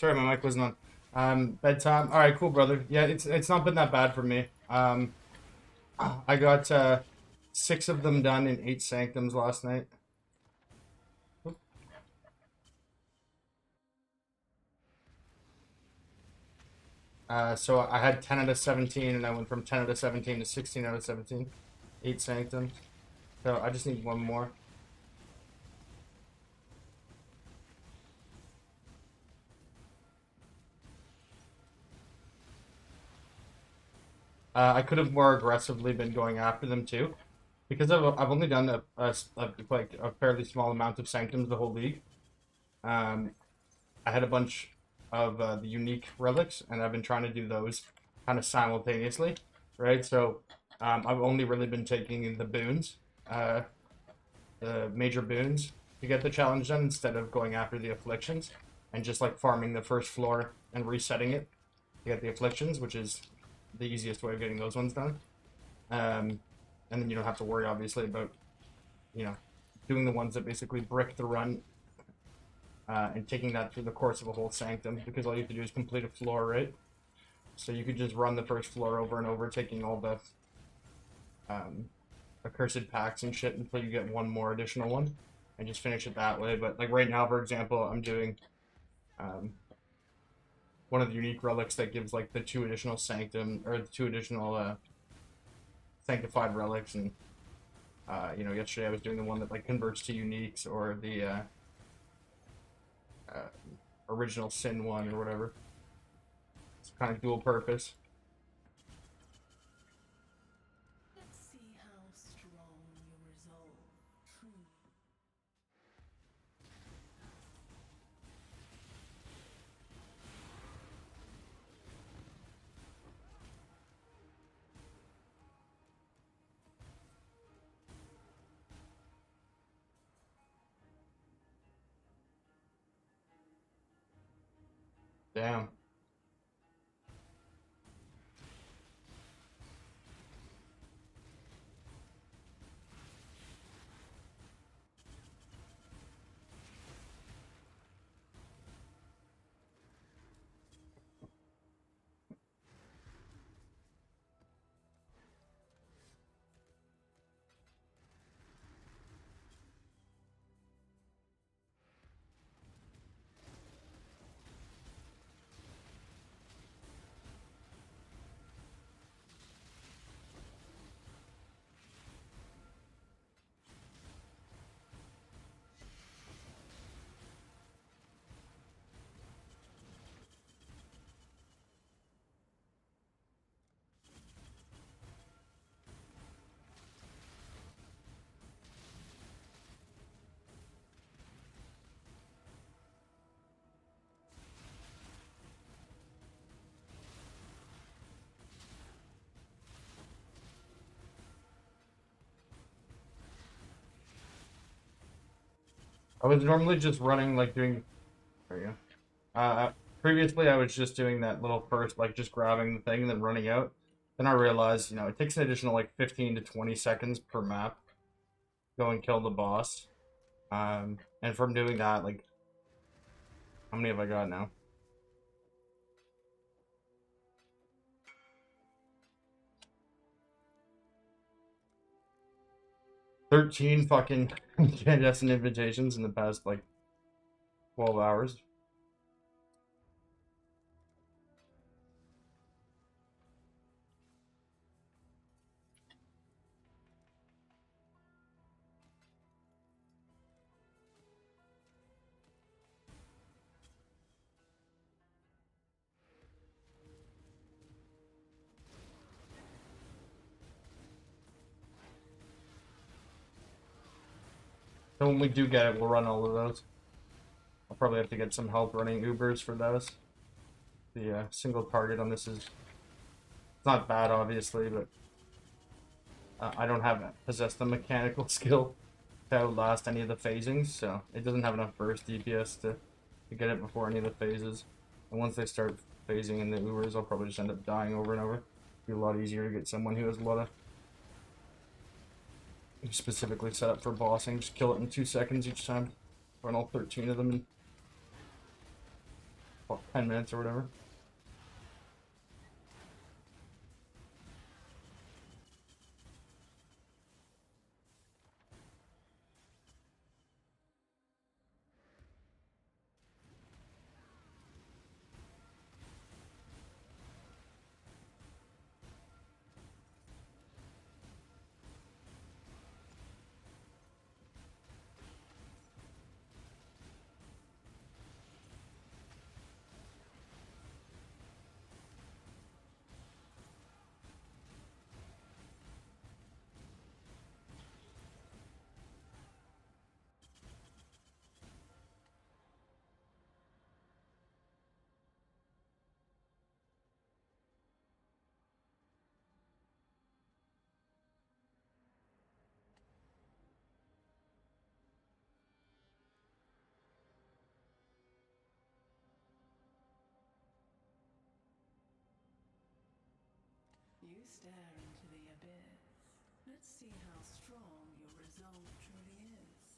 sorry, my mic wasn't on. Bedtime. All right, cool, brother. Yeah, it's not been that bad for me. I got 6 of them done in 8 sanctums last night. So I had 10 out of 17, and I went from 10 out of 17 to 16 out of 17. 8 sanctums. So I just need one more. I could have more aggressively been going after them too, because I've only done like a fairly small amount of sanctums the whole league. Um, I had a bunch of the unique relics, and I've been trying to do those kind of simultaneously, right? So I've only really been taking the boons, uh, the major boons, to get the challenge done instead of going after the afflictions and just like farming the first floor and resetting it to get the afflictions, which is the easiest way of getting those ones done. And then you don't have to worry, obviously, about, you know, doing the ones that basically brick the run and taking that through the course of a whole sanctum, because all you have to do is complete a floor, right? So you could just run the first floor over and over, taking all the accursed packs and shit until you get one more additional one, and just finish it that way. But like right now, for example, I'm doing one of the unique relics that gives like the 2 additional sanctum, or the 2 additional sanctified relics, and you know, yesterday I was doing the one that like converts to uniques, or the original sin one or whatever. It's kind of dual purpose. Let's see how strong your resolve truly. Damn. I was normally just running, like doing. There you go. Previously, I was just doing that little first, like just grabbing the thing and then running out. Then I realized, you know, it takes an additional like 15 to 20 seconds per map to go and kill the boss. And from doing that, like, how many have I got now? 13 fucking clandestine invitations in the past like 12 hours. So when we do get it, we'll run all of those. I'll probably have to get some help running Ubers for those. The single target on this is, it's not bad, obviously, but I don't possess the mechanical skill to outlast any of the phasings, so it doesn't have enough burst DPS to get it before any of the phases. And once they start phasing in the Ubers, I'll probably just end up dying over and over. It'll be a lot easier to get someone who has a lot of specifically set up for bossing. Just kill it in 2 seconds each time. Run all 13 of them and 10 minutes or whatever. You stare into the abyss. Let's see how strong your resolve truly is.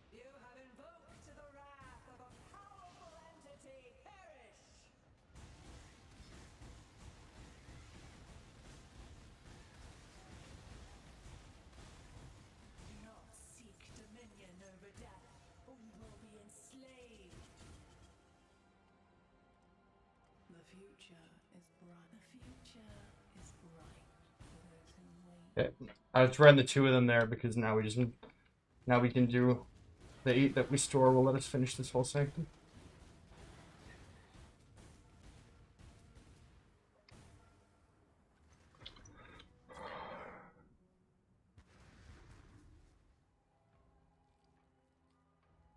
You have invoked the wrath of a powerful entity. Perish! Do not seek dominion over death, or you will be enslaved. The future is bright. The future is bright for those who wait. Okay. I just ran the 2 of them there because now we can do the 8 that we store will let us finish this whole sanctum.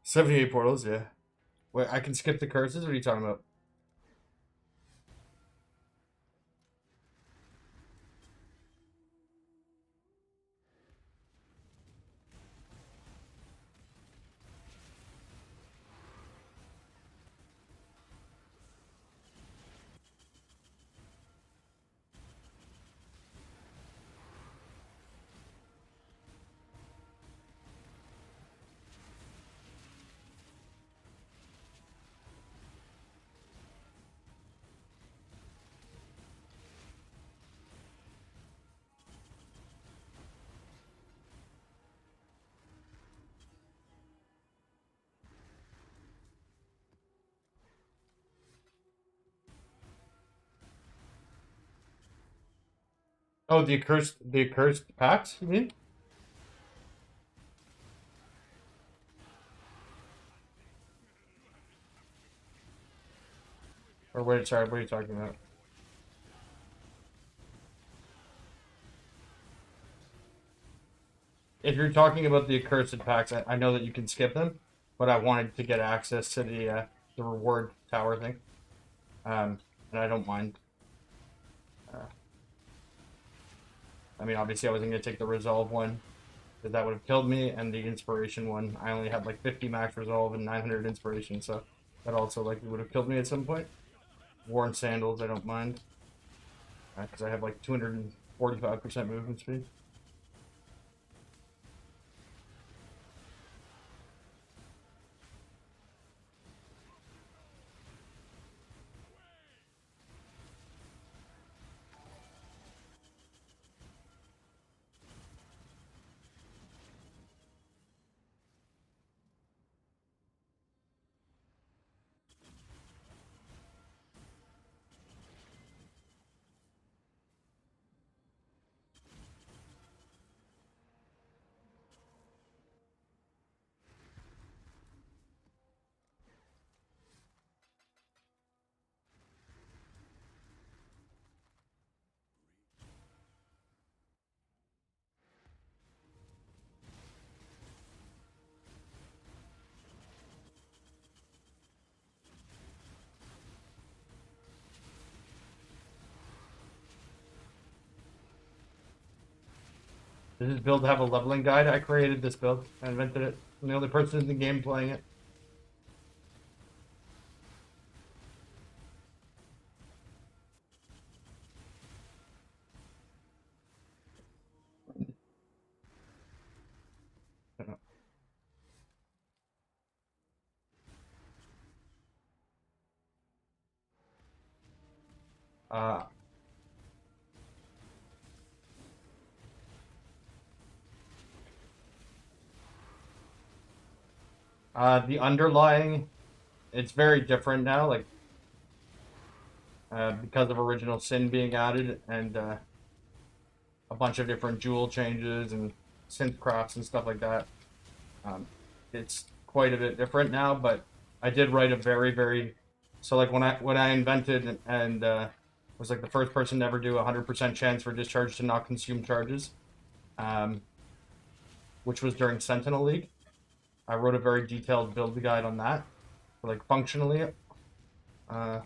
$78 portals, yeah. Wait, I can skip the curses? What are you talking about? Oh, the accursed pact, you mean? Or wait, sorry, what are you talking about? If you're talking about the accursed pacts, I know that you can skip them, but I wanted to get access to the reward tower thing. And I don't mind. I mean, obviously, I wasn't gonna take the resolve one because that would have killed me, and the inspiration one, I only had like 50 max resolve and 900 inspiration, so that also likely would have killed me at some point. Worn sandals, I don't mind, because I have like 245% movement speed. Does this build have a leveling guide? I created this build. I invented it. I'm the only person in the game playing it. Uh, the underlying, it's very different now, like because of original sin being added and a bunch of different jewel changes and synth crafts and stuff like that. Um, it's quite a bit different now, but I did write a very so like when I invented and was like the first person to ever do 100% chance for discharge to not consume charges, um, which was during Sentinel League. I wrote a very detailed build guide on that. Like functionally, uh,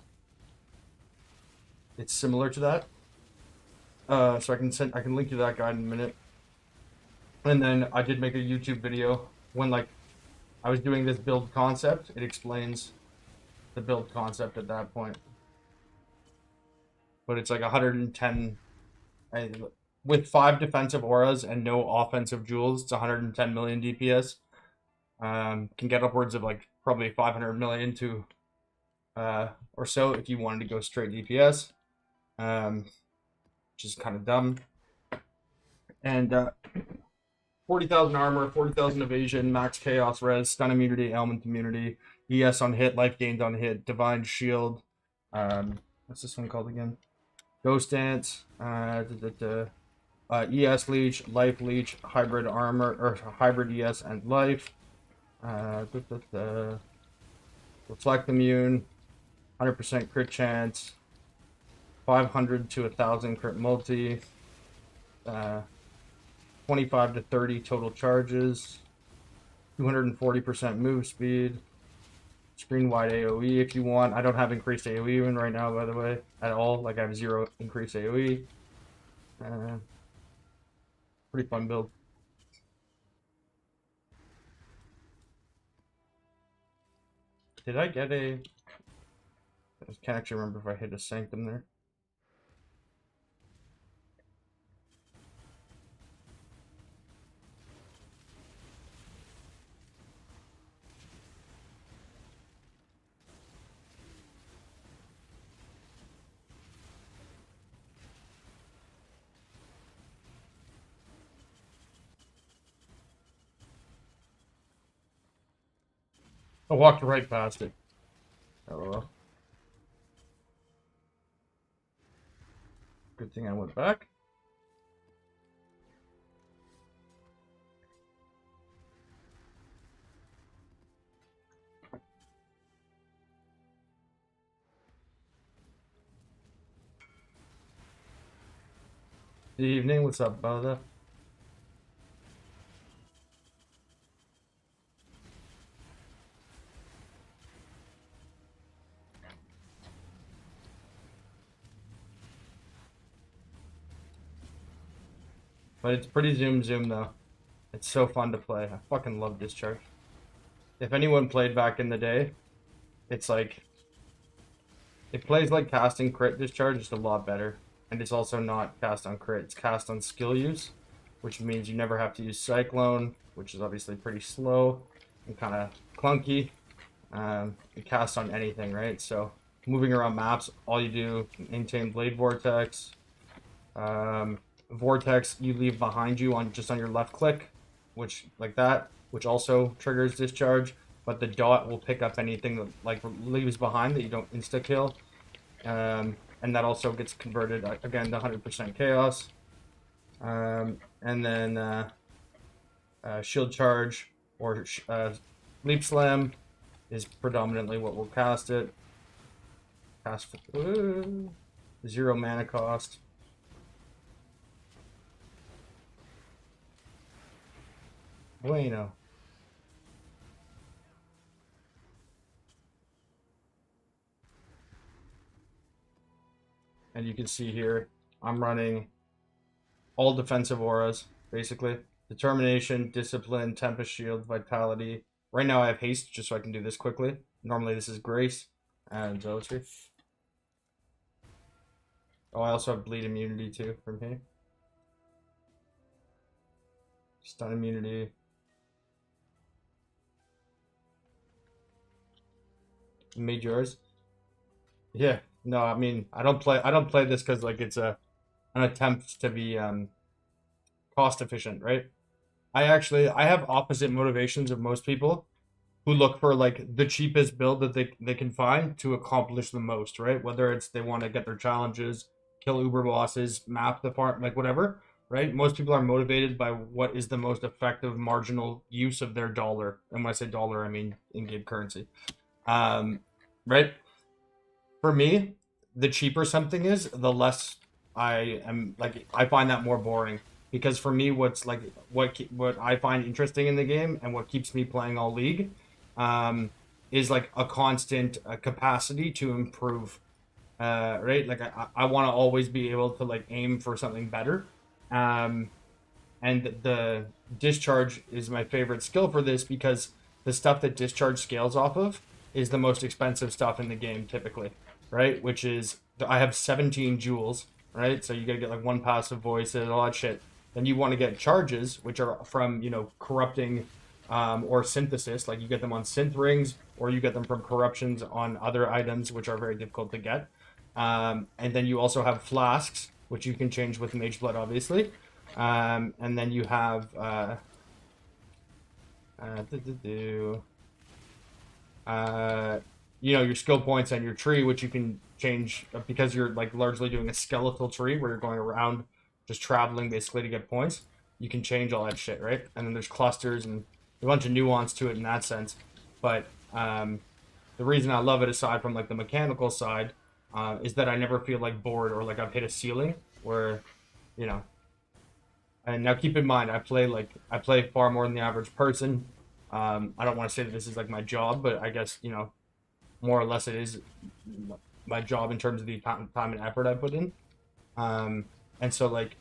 it's similar to that. So I can link you that guide in a minute. And then I did make a YouTube video when like I was doing this build concept. It explains the build concept at that point. But it's like 110 with 5 defensive auras and no offensive jewels. It's 110 million DPS. Can get upwards of like probably 500 million to or so if you wanted to go straight DPS, which is kind of dumb. And 40,000 armor, 40,000 evasion, max chaos res, stun immunity, ailment immunity, ES on hit, life gains on hit, divine shield. What's this one called again? Ghost dance. ES leech, life leech, hybrid armor or hybrid ES and life. Reflect immune, 100% crit chance, 500 to 1,000 crit multi. 25 to 30 total charges, 240% move speed, screen wide AoE if you want. I don't have increased AoE even right now, by the way, at all. Like I have 0 increased AoE. Pretty fun build. Did I get a... I can't actually remember if I hit a Sanctum there. I walked right past it. Oh well. Good thing I went back. Good evening, what's up, brother? But it's pretty zoom though. It's so fun to play. I fucking love Discharge. If anyone played back in the day, it's like it plays like casting crit discharge, just a lot better. And it's also not cast on crit, it's cast on skill use, which means you never have to use Cyclone, which is obviously pretty slow and kind of clunky. You cast on anything, right? So moving around maps, all you do, maintain Blade Vortex. Vortex you leave behind you on just on your left click, which like that, which also triggers discharge. But the dot will pick up anything that like leaves behind that you don't insta kill, and that also gets converted again to 100% chaos. And then shield charge or leap slam is predominantly what will cast it. Cast for 0 mana cost. Bueno. And you can see here, I'm running all defensive auras, basically. Determination, Discipline, Tempest Shield, Vitality. Right now I have Haste, just so I can do this quickly. Normally this is Grace and Zealotry. Oh, I also have Bleed Immunity too from here. Stun Immunity. Made yours. Yeah, No, I mean I don't play this because like it's a an attempt to be cost efficient, right? I have opposite motivations of most people who look for like the cheapest build that they can find to accomplish the most, right? Whether it's they want to get their challenges, kill Uber bosses, map the farm, like whatever, right? Most people are motivated by what is the most effective marginal use of their dollar. And when I say dollar, I mean in-game currency. Um, right? For me, the cheaper something is, the less I am like I find that more boring because for me what's like what I find interesting in the game and what keeps me playing all league um is like a constant capacity to improve, right? Like I want to always be able to like aim for something better. um and the discharge is my favorite skill for this because the stuff that discharge scales off of is the most expensive stuff in the game typically, right? Which is I have 17 jewels, right? So you gotta get like one passive voice and all that shit. Then you want to get charges, which are from corrupting or synthesis, like you get them on synth rings or you get them from corruptions on other items, which are very difficult to get. And then you also have flasks, which you can change with mage blood, obviously. And then you have uh, do, do, do, uh, your skill points and your tree, which you can change because you're like largely doing a skeletal tree where you're going around just traveling basically to get points. You can change all that shit, right? And then there's clusters and a bunch of nuance to it in that sense. But the reason I love it, aside from like the mechanical side, is that I never feel like bored or like I've hit a ceiling where, you know, and now keep in mind, I play far more than the average person. I don't want to say that this is like my job, but I guess more or less it is my job in terms of the time and effort I put in. Um, and so like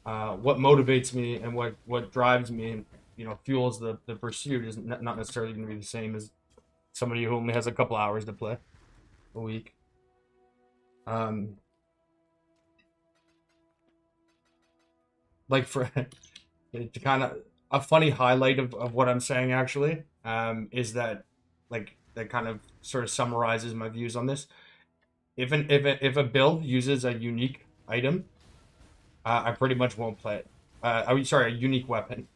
what motivates me and what drives me and fuels the pursuit is not necessarily going to be the same as somebody who only has a couple hours to play a week. Um, like for to kind of a funny highlight of what I'm saying actually is that like that kind of sort of summarizes my views on this. If a build uses a unique item, I pretty much won't play it. Sorry, a unique weapon,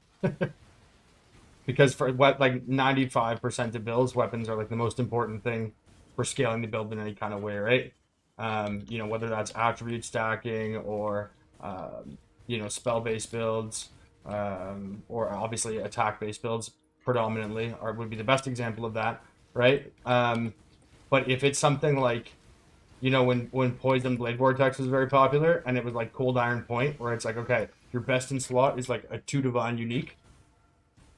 because for what like 95% of builds, weapons are like the most important thing for scaling the build in any kind of way, right? Whether that's attribute stacking or spell based builds, or obviously attack based builds predominantly are would be the best example of that, right? But if it's something like when Poison Blade Vortex was very popular and it was like Cold Iron Point, where it's like, okay, your best in slot is like a 2 divine unique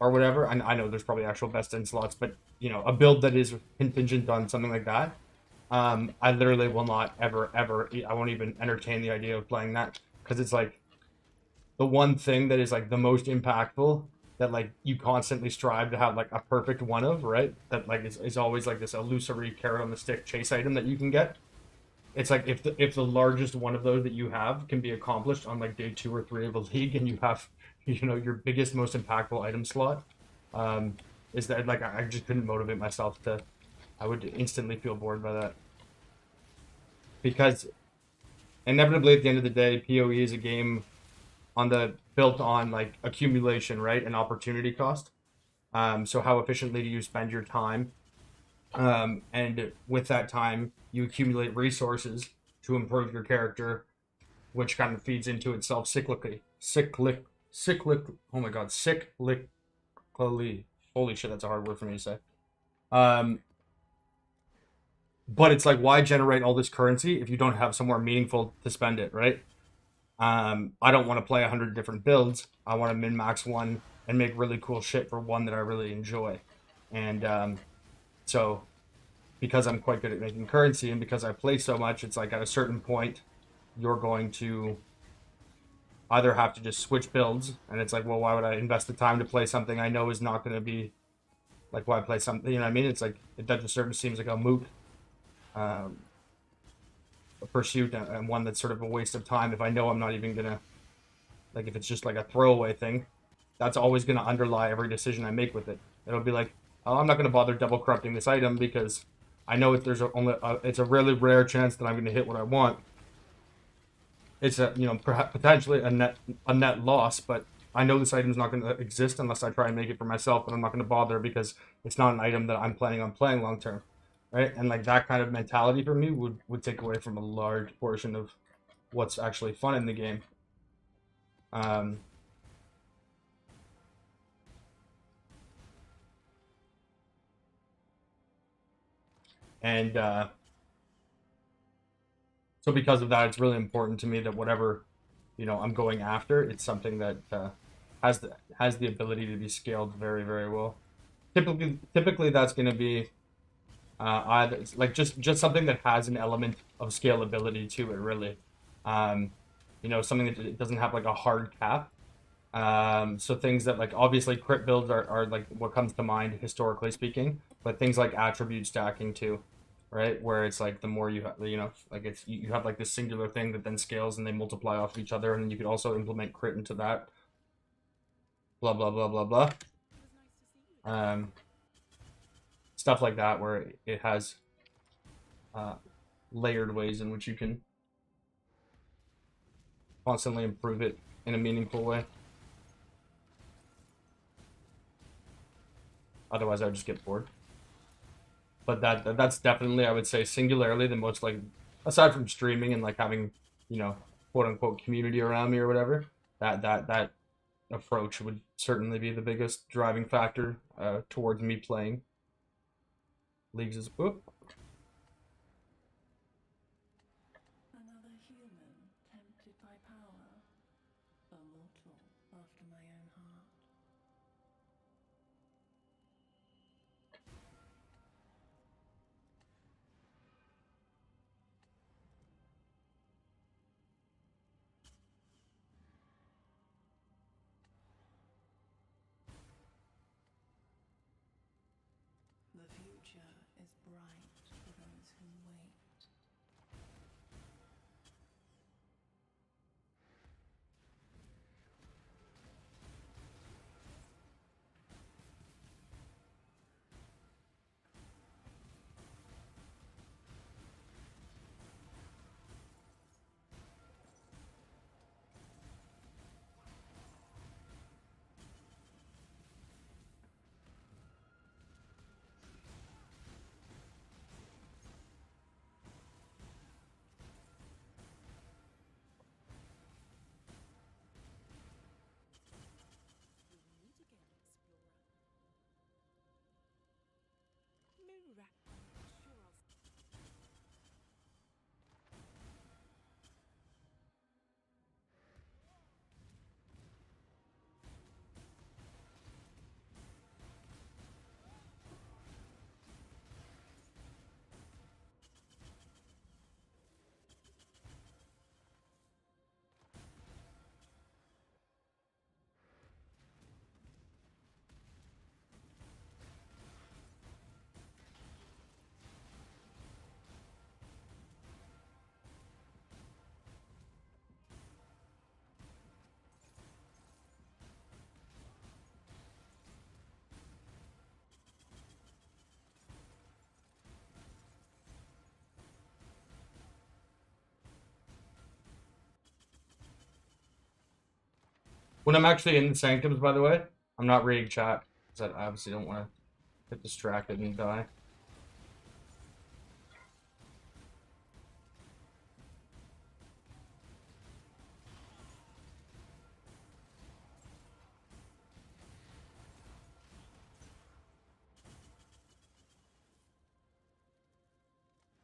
or whatever. And I know there's probably actual best in slots, but a build that is contingent on something like that, I literally will not ever, I won't even entertain the idea of playing that because it's like the one thing that is like the most impactful that like you constantly strive to have like a perfect one of, right? That like is always like this illusory carrot on the stick chase item that you can get. It's like if the largest one of those that you have can be accomplished on like day 2 or 3 of a league, and you have your biggest, most impactful item slot, is that like I just couldn't motivate myself to. I would instantly feel bored by that because inevitably at the end of the day, PoE is a game built on like accumulation, right, and opportunity cost. So how efficiently do you spend your time? And with that time, you accumulate resources to improve your character, which kind of feeds into itself cyclically. Cyclic. Oh my god, cyclically. Holy shit, that's a hard word for me to say. Um, but it's like, why generate all this currency if you don't have somewhere meaningful to spend it, right? I don't want to play 100 different builds. I want to min max one and make really cool shit for one that I really enjoy. And so because I'm quite good at making currency and because I play so much, it's like at a certain point, you're going to either have to just switch builds, and it's like, well, why would I invest the time to play something I know is not going to be like, why play something? You know what I mean? It's like it doesn't sort of seems like a moot um, a pursuit and one that's sort of a waste of time if I know I'm not even gonna like if it's just like a throwaway thing. That's always gonna underlie every decision I make with it. It'll be like, oh, I'm not gonna bother double corrupting this item because I know if there's it's a really rare chance that I'm going to hit what I want. It's a perhaps potentially a net loss, but I know this item's not going to exist unless I try and make it for myself, and I'm not going to bother because it's not an item that I'm planning on playing long term, right? And like that kind of mentality for me would take away from a large portion of what's actually fun in the game. Um, and So because of that, it's really important to me that whatever I'm going after, it's something that has the ability to be scaled very very well. Typically that's going to be either like just something that has an element of scalability to it, really. Um, something that it doesn't have like a hard cap. So things that like obviously crit builds are like what comes to mind historically speaking, but things like attribute stacking too, right? Where it's like the more you have, like you have like this singular thing that then scales and they multiply off of each other, and then you could also implement crit into that. Blah blah blah blah blah. Um, Stuff like that where it has uh, layered ways in which you can constantly improve it in a meaningful way. Otherwise, I would just get bored. But that's definitely, I would say, singularly the most like, aside from streaming and like having, quote unquote community around me or whatever. That approach would certainly be the biggest driving factor towards me playing leagues. Is oop. Another human tempted by power, a mortal after my own heart. The future is bright for those who wait. When I'm actually in the sanctums, by the way, I'm not reading chat because I obviously don't want to get distracted and die.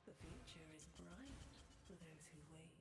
The future is bright for those who wait.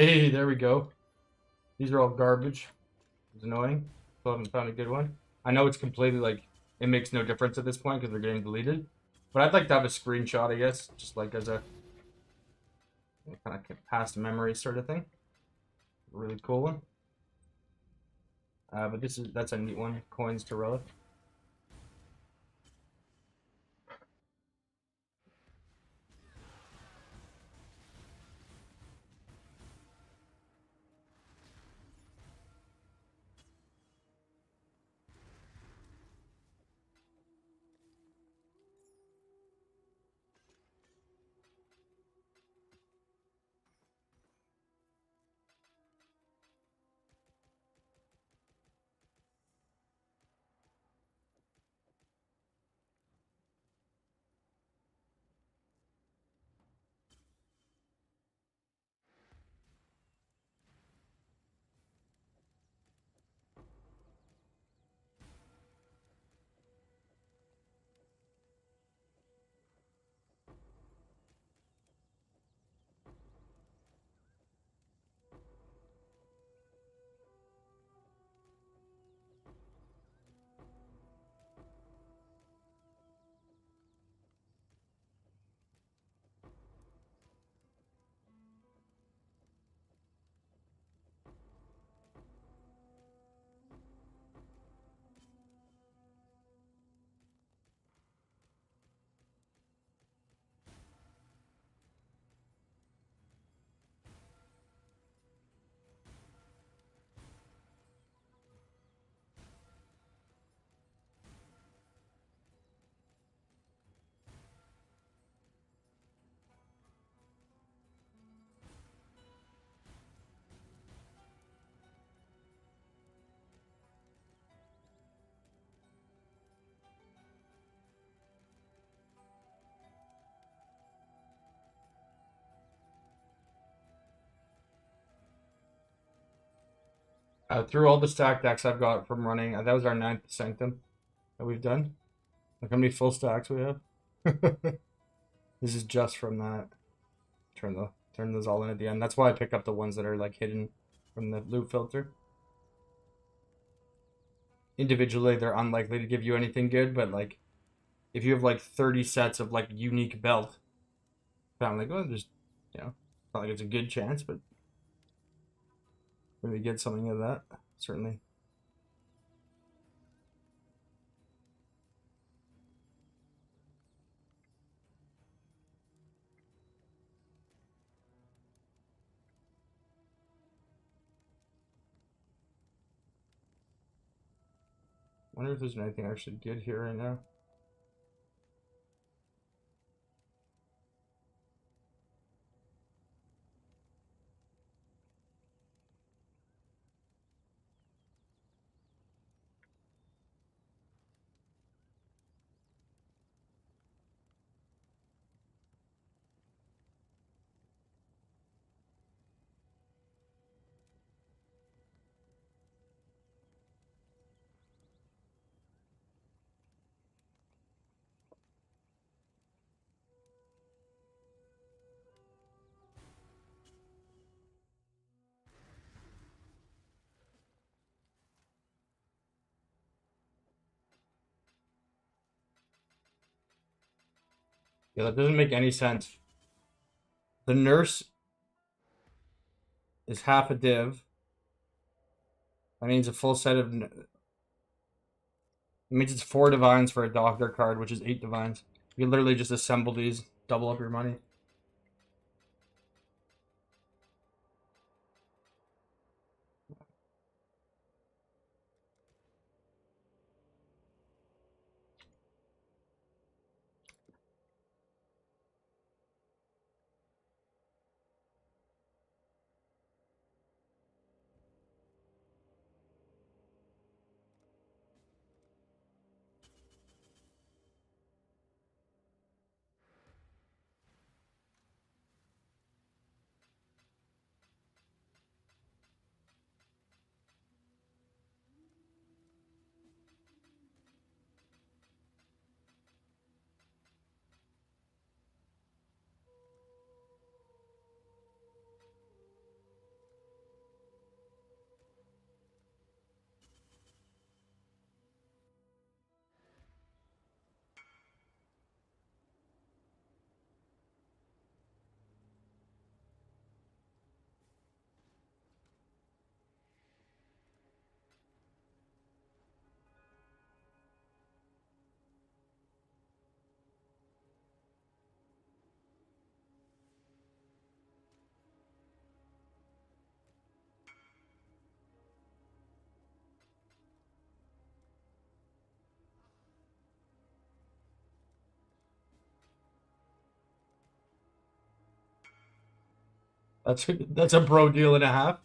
Hey, there we go. These are all garbage. It's annoying. Still haven't found a good one. I know it's completely like it makes no difference at this point because they're getting deleted. But I'd like to have a screenshot, I guess, just like as a kind of past memory sort of thing. Really cool one. But that's a neat one. Coins to relic. Through all the stack decks I've got from running, that was our 9th Sanctum that we've done. Look how many full stacks we have. This is just from that. Turn those all in at the end. That's why I pick up the ones that are like hidden from the loot filter. Individually, they're unlikely to give you anything good, but like if you have like 30 sets of like unique belt, I'm like, oh, there's, it's not like it's a good chance, but maybe get something of that, certainly. Wonder if there's anything actually good here right now. Yeah, that doesn't make any sense. The nurse is half a div. That means a full set of. It means it's 4 divines for a doctor card, which is 8 divines. You can literally just assemble these, double up your money. That's a bro deal and a half.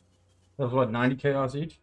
That's what, 90 chaos each?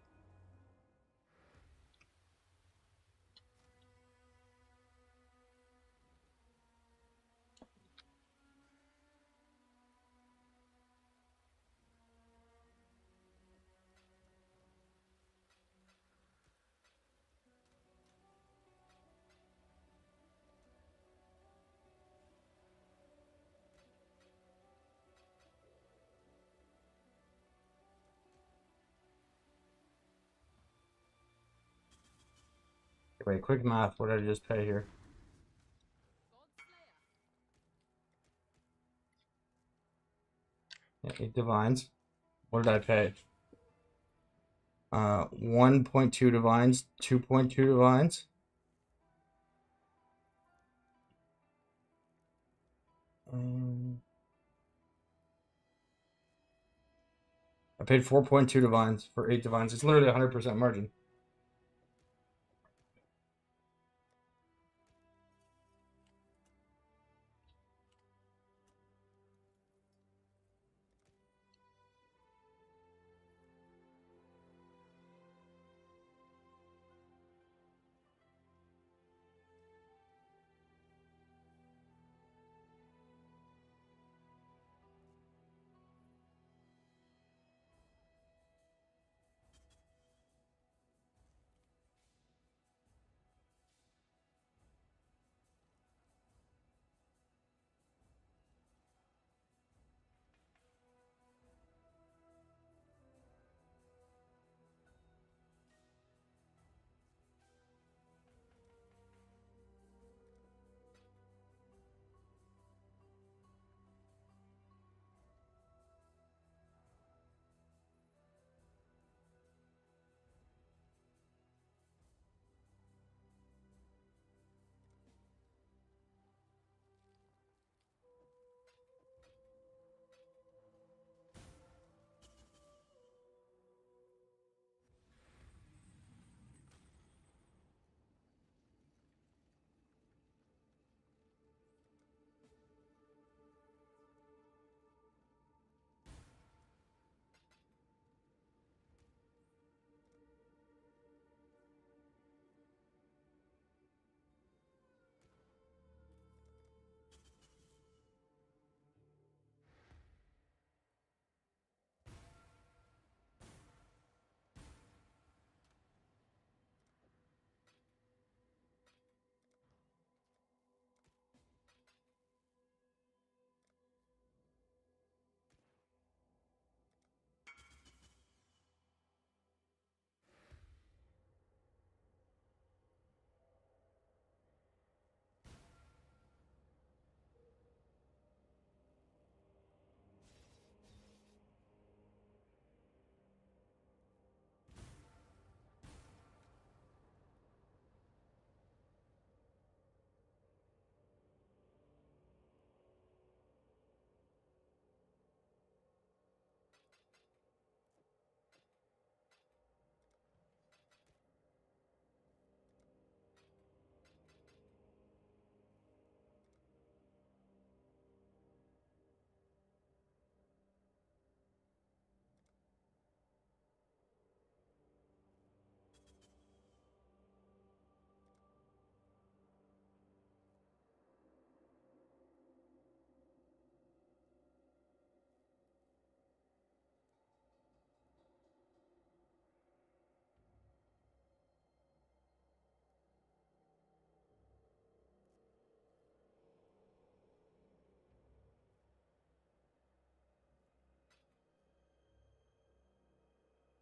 Wait, quick math. What did I just pay here? Yeah, 8 divines. What did I pay? 1.2 divines, 2.2 divines. I paid 4.2 divines for 8 divines. It's literally 100% margin.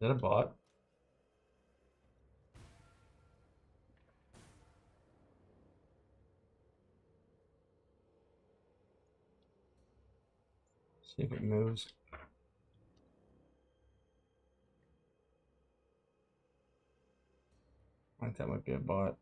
Is that a bot? See if it moves. I think that might be a bot.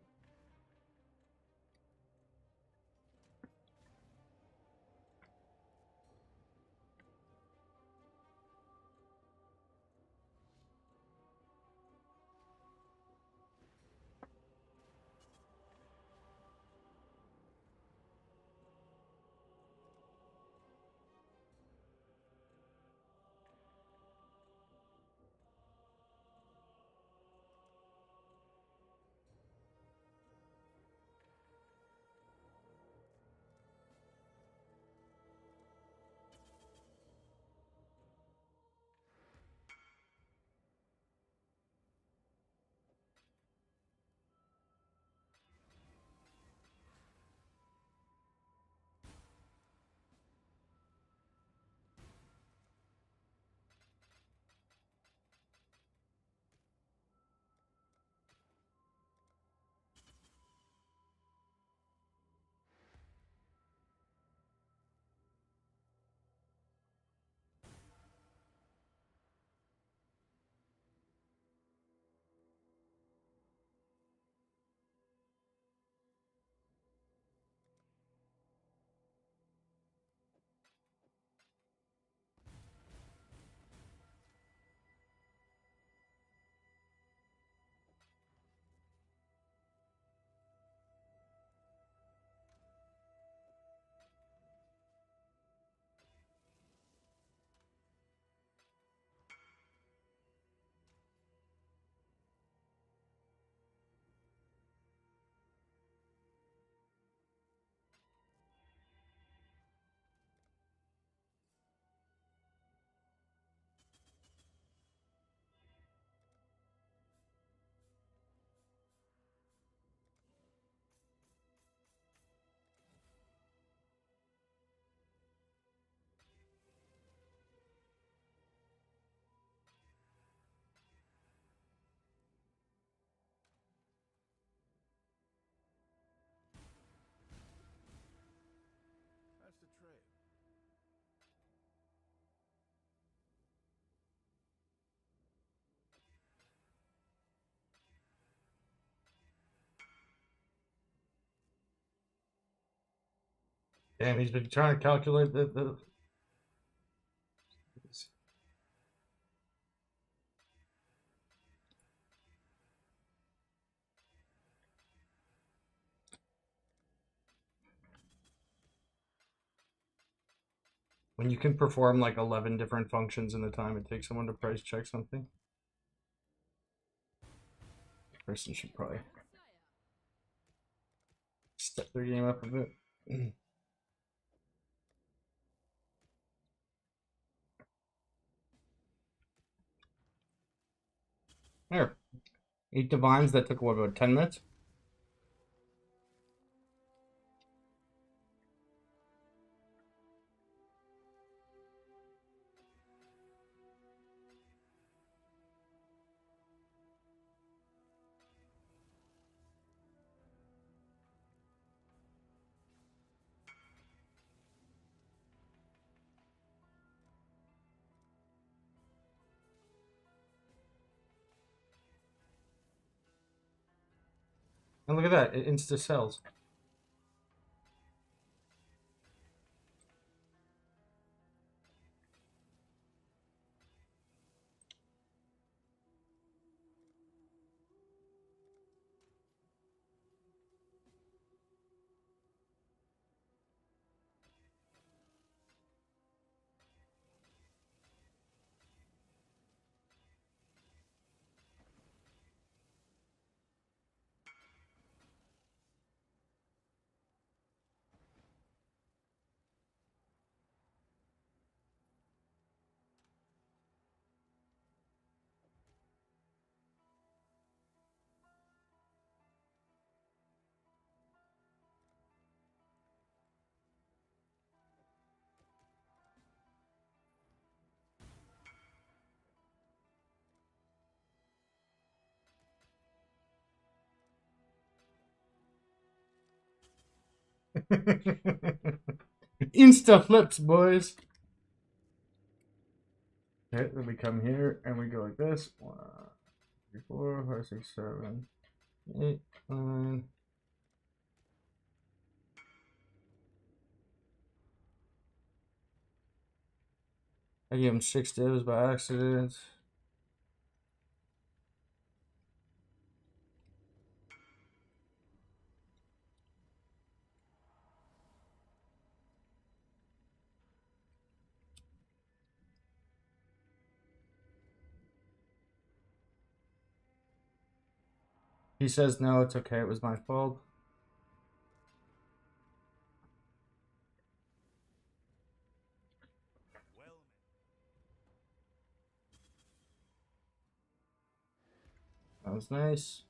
Damn, he's been trying to calculate the... When you can perform like 11 different functions in the time it takes someone to price check something, the person should probably step their game up a bit. There. 8 divines that took what, about 10 minutes? And look at that, it insta sells. Insta flips, boys. Okay, then we come here and we go like this. 1, 2, 3, 4, 5, 6, 7, 8, 9. I gave him 6 divs by accident. He says no, it's okay, it was my fault. That was nice.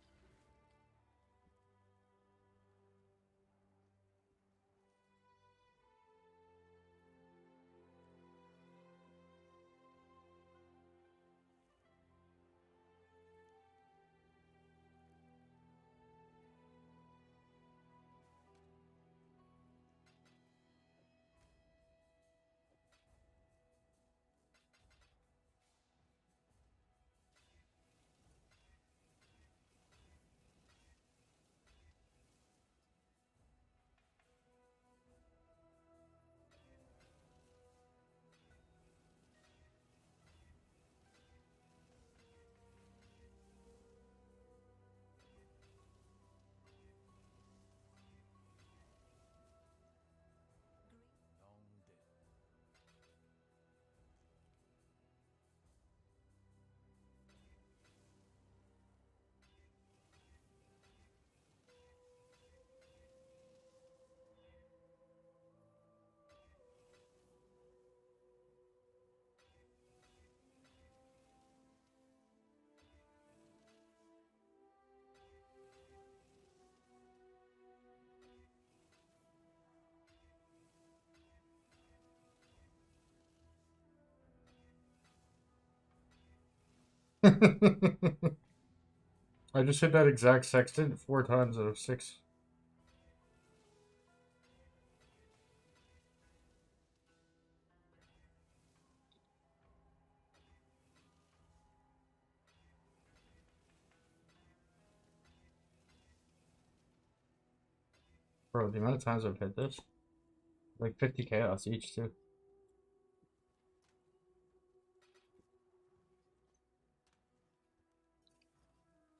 I just hit that exact sextant 4 times out of 6. Bro, the amount of times I've hit this. Like 50 chaos each too.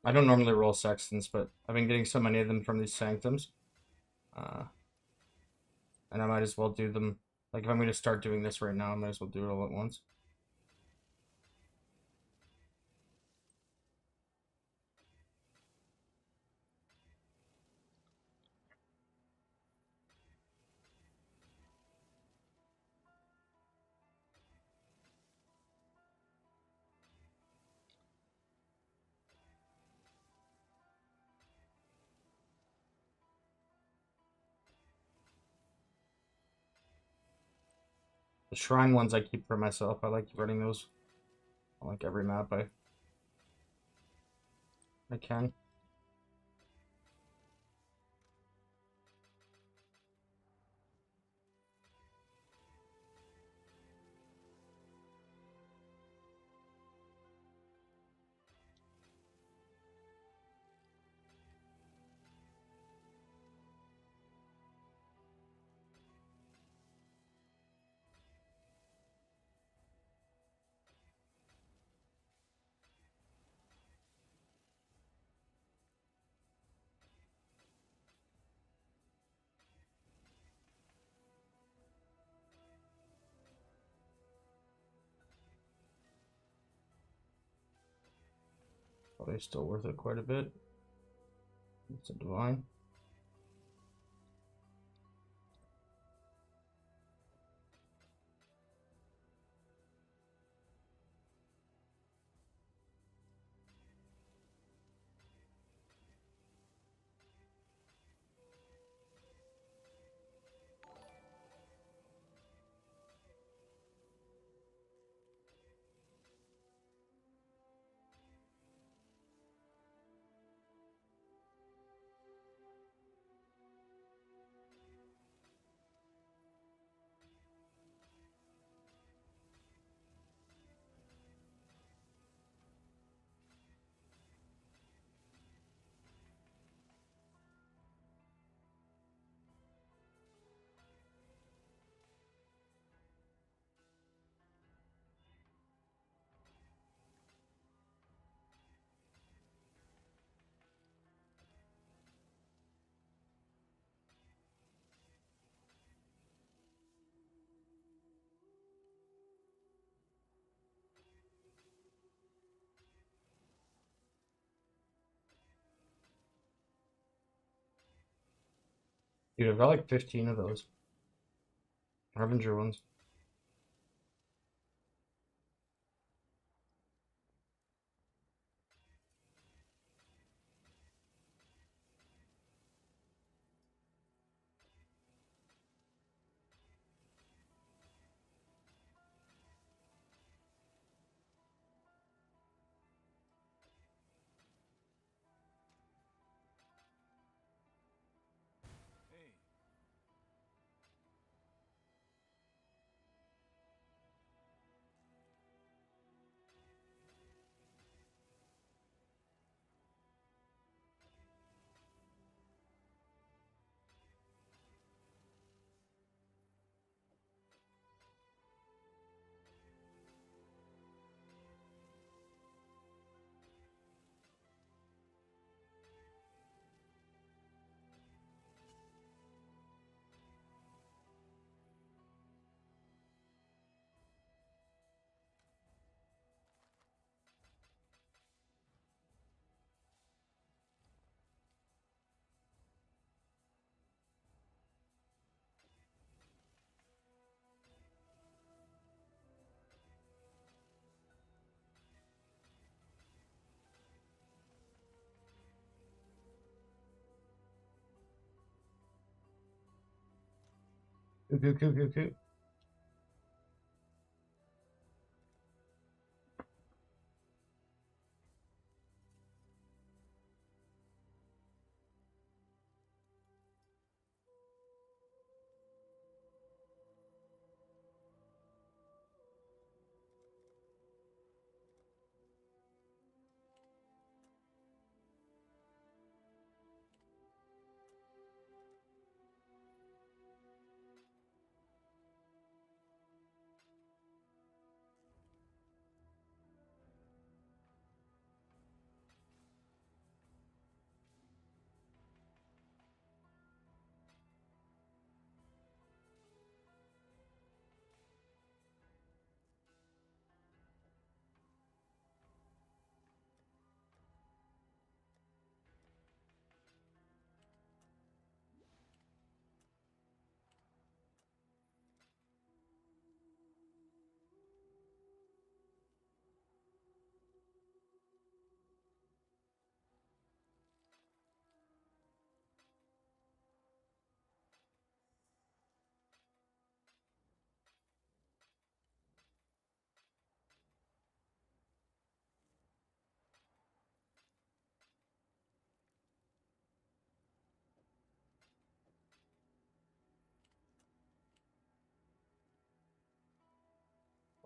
I don't normally roll sextants, but I've been getting so many of them from these sanctums. Uh, and I might as well do them. Like if I'm going to start doing this right now, I might as well do it all at once. The shrine ones I keep for myself. I like running those on like every map I can. Probably still worth it quite a bit. It's a divine. Dude, I've got like 15 of those. Harbinger ones. Cool.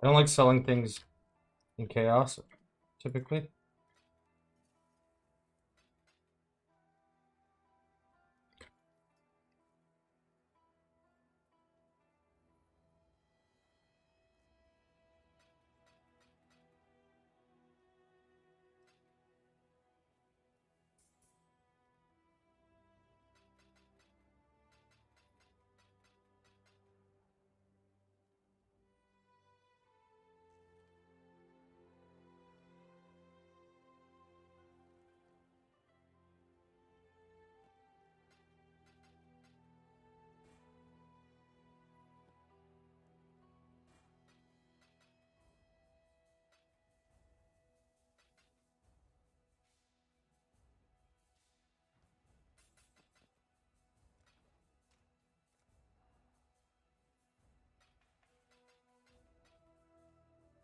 I don't like selling things in chaos, typically.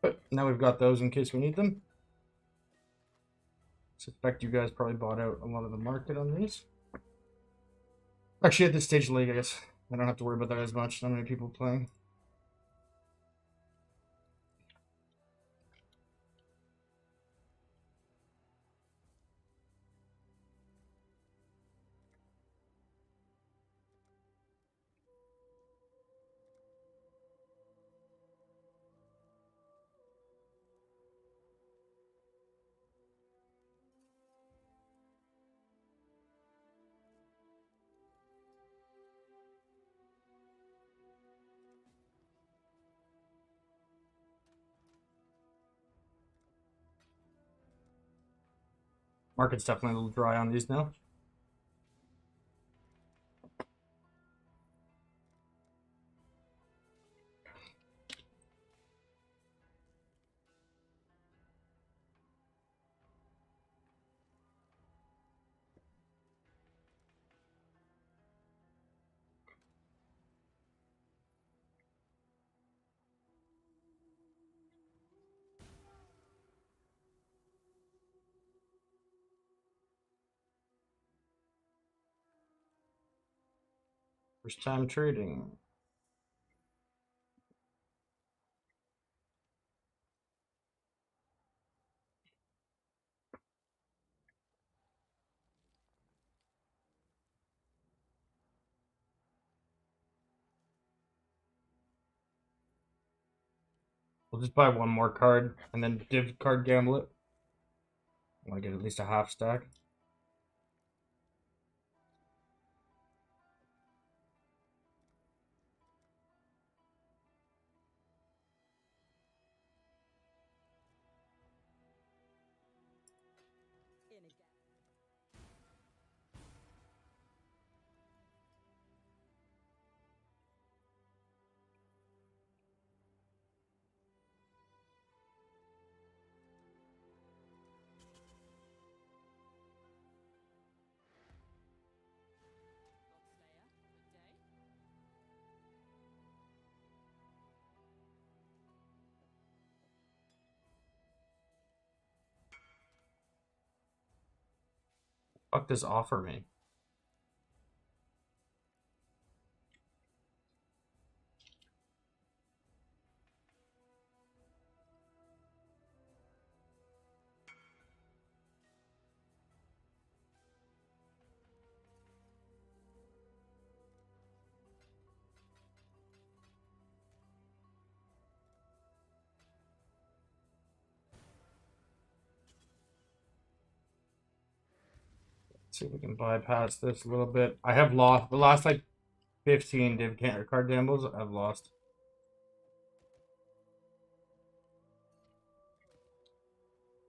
But now we've got those in case we need them. Suspect you guys probably bought out a lot of the market on these. Actually, at this stage of the league, I guess I don't have to worry about that as much. Not many people playing. Market's definitely a little dry on these now. First time trading. We'll just buy one more card and then div card gamble it. I want to get at least a half stack. Fuck does offer me? Let's see if we can bypass this a little bit. I have lost the last like 15 div card gambles. I've lost.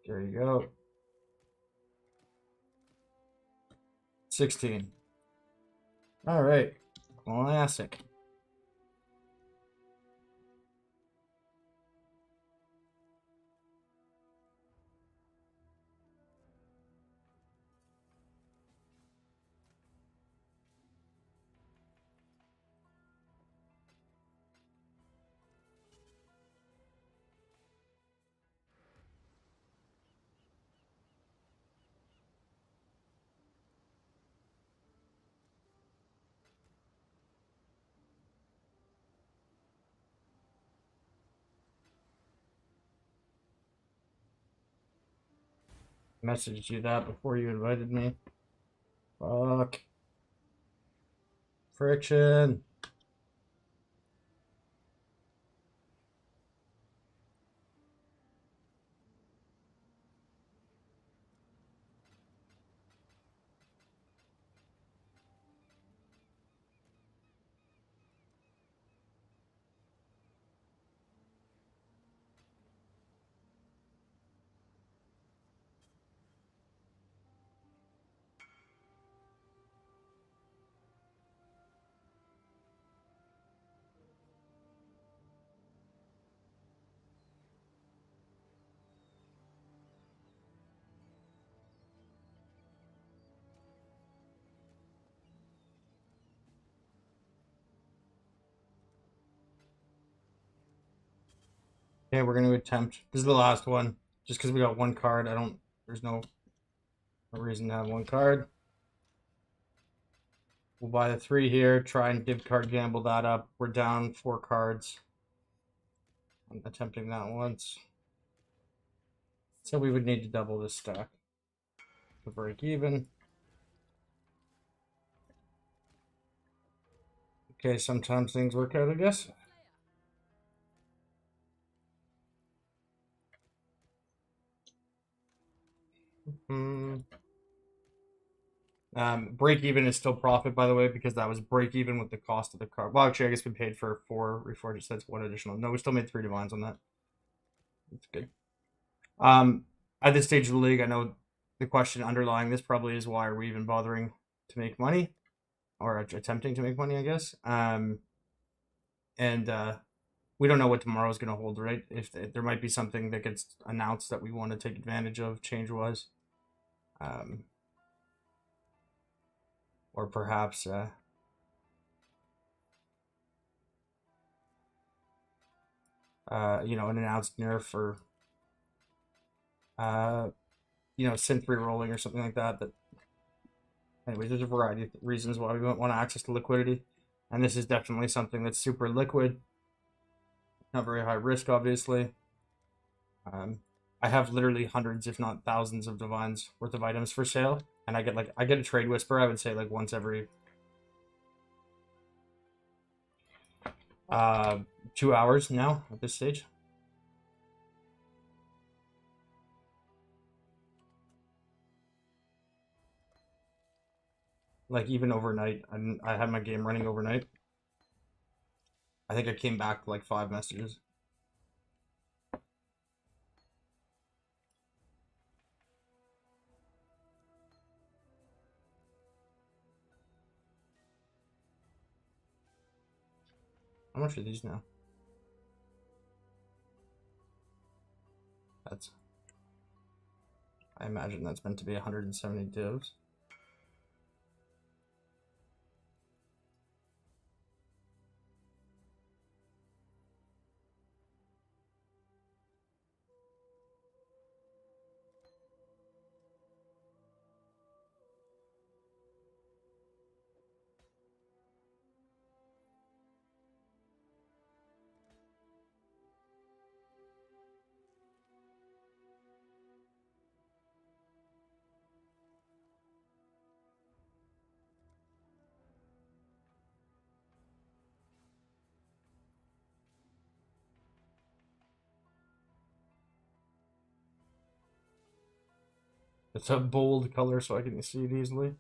There you go. 16. All right. Classic. Messaged you that before you invited me. Fuck. Friction. Okay, we're gonna attempt. This is the last one. Just because we got one card, there's no reason to have one card. We'll buy the 3 here, try and give card gamble that up. We're down 4 cards. I'm attempting that once. So we would need to double this stack to break even. Okay, sometimes things work out, I guess. Break even is still profit, by the way, because that was break even with the cost of the card. Well, actually, I guess we paid for 4 reforged sets, 1 additional. No, we still made 3 divines on that. That's good. At this stage of the league, I know the question underlying this probably is, why are we even bothering to make money, or attempting to make money, I guess. And we don't know what tomorrow is going to hold, right? If there might be something that gets announced that we want to take advantage of change wise, or perhaps you know, an announced nerf, or you know, synth re-rolling or something like that. That anyway, there's a variety of reasons why we want access to liquidity, and this is definitely something that's super liquid, not very high risk, obviously. I have literally hundreds, if not thousands, of divines worth of items for sale, and I get a trade whisper. I would say like once every 2 hours now at this stage. Like even overnight, I had my game running overnight. I think I came back to like 5 messages. How much are these now? That's, I imagine that's meant to be 170 divs. It's a bold color so I can see it easily.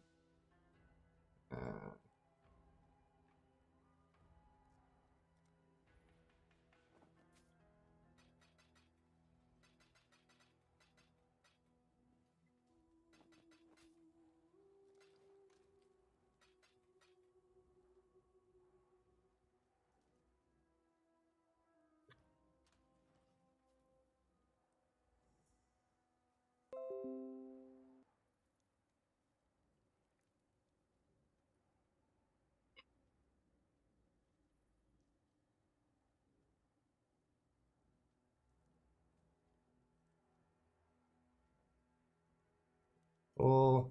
Oh,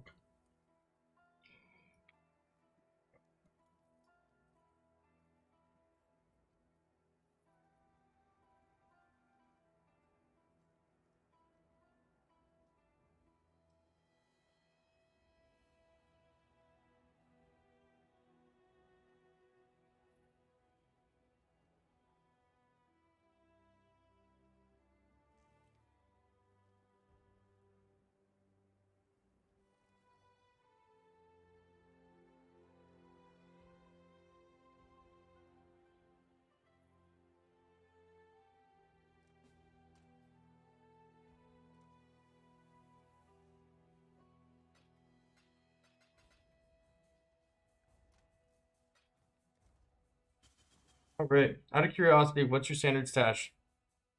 Oh, great. Out of curiosity, what's your standard stash?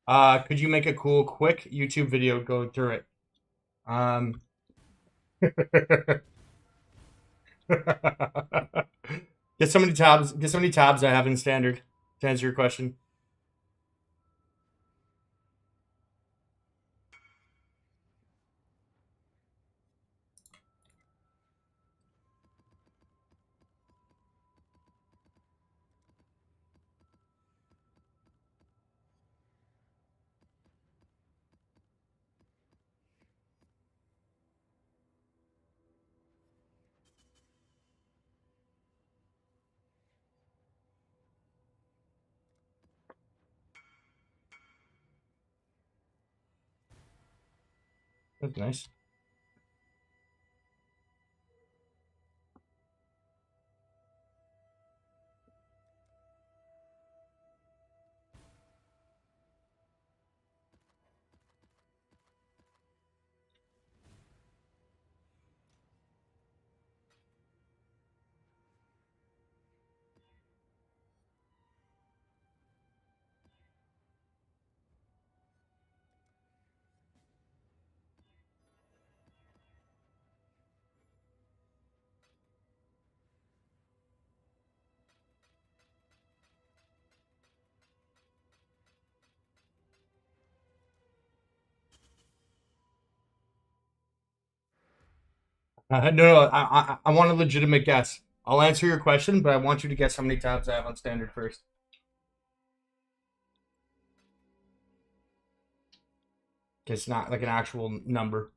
Could you make a cool, quick YouTube video going through it? Um, Get so many tabs. Get so many tabs I have in standard to answer your question. That's nice. No, I want a legitimate guess. I'll answer your question, but I want you to guess how many tabs I have on standard first. It's not like an actual number.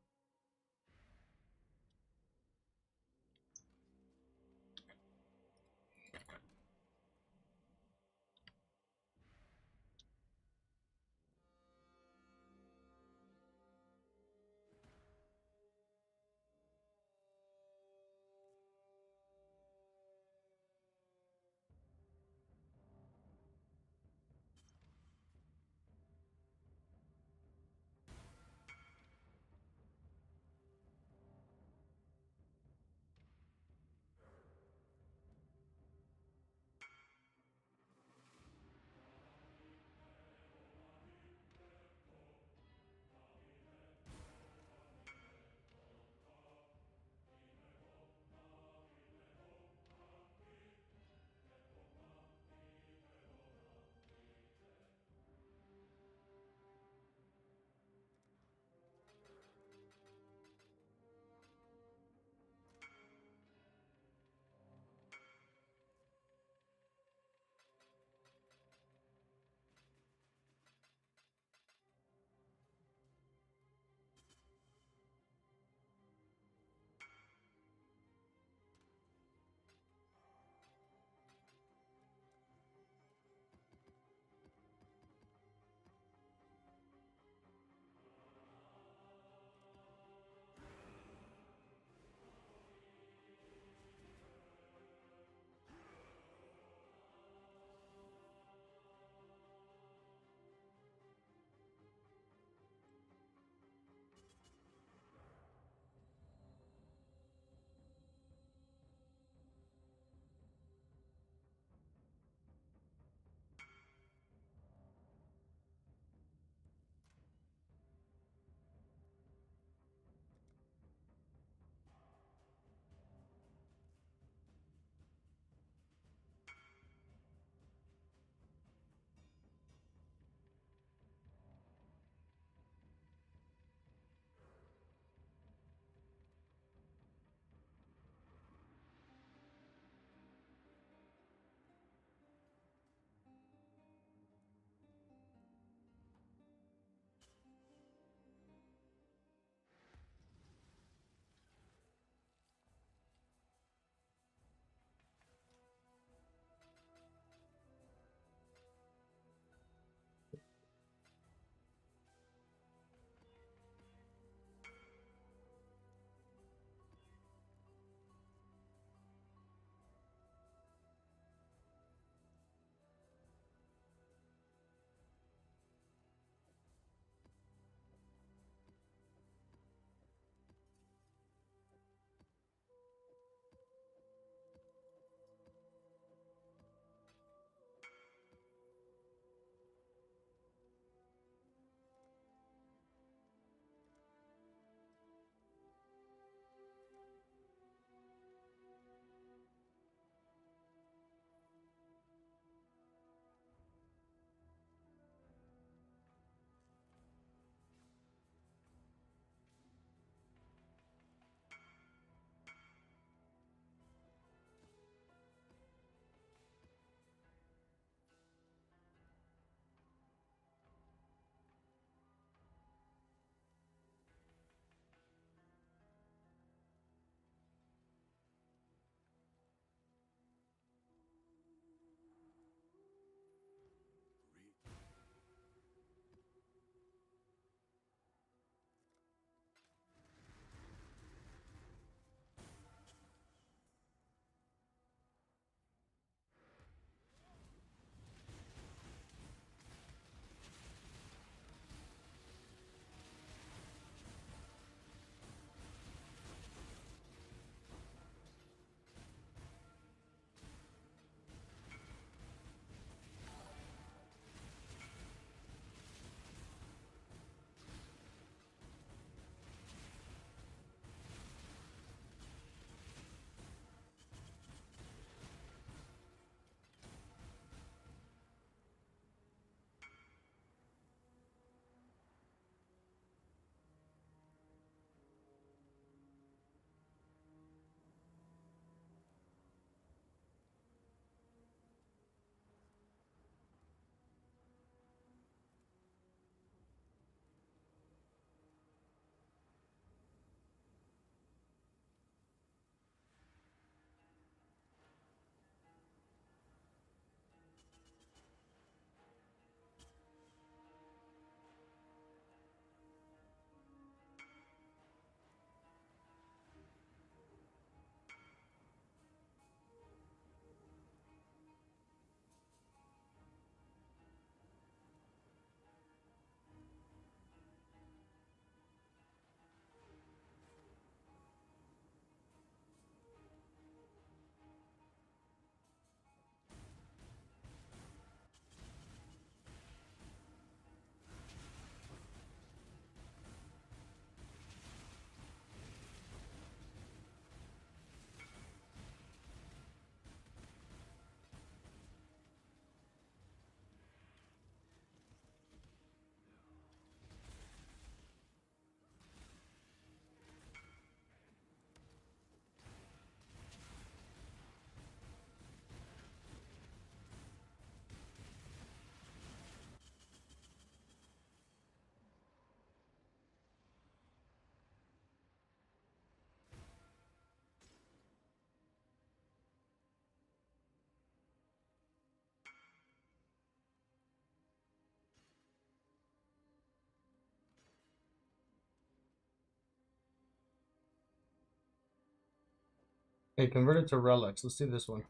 Hey, converted to relics. Let's see this one.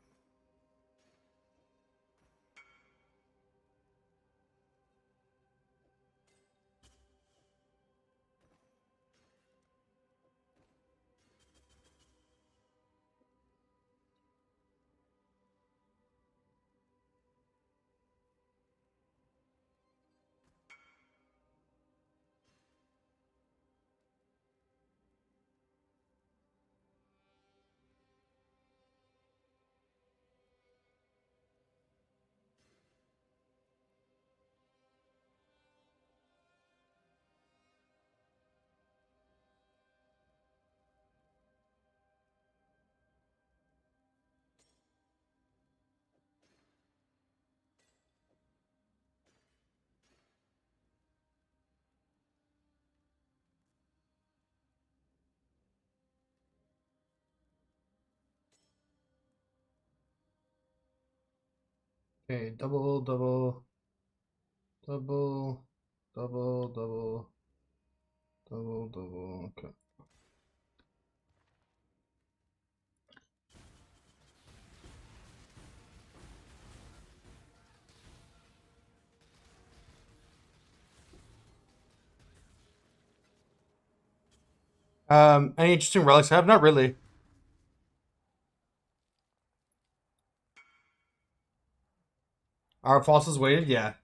Okay, double, double, double, double, double, double, double. Okay. Any interesting relics I have? Not really. Are fossils weighted? Yeah.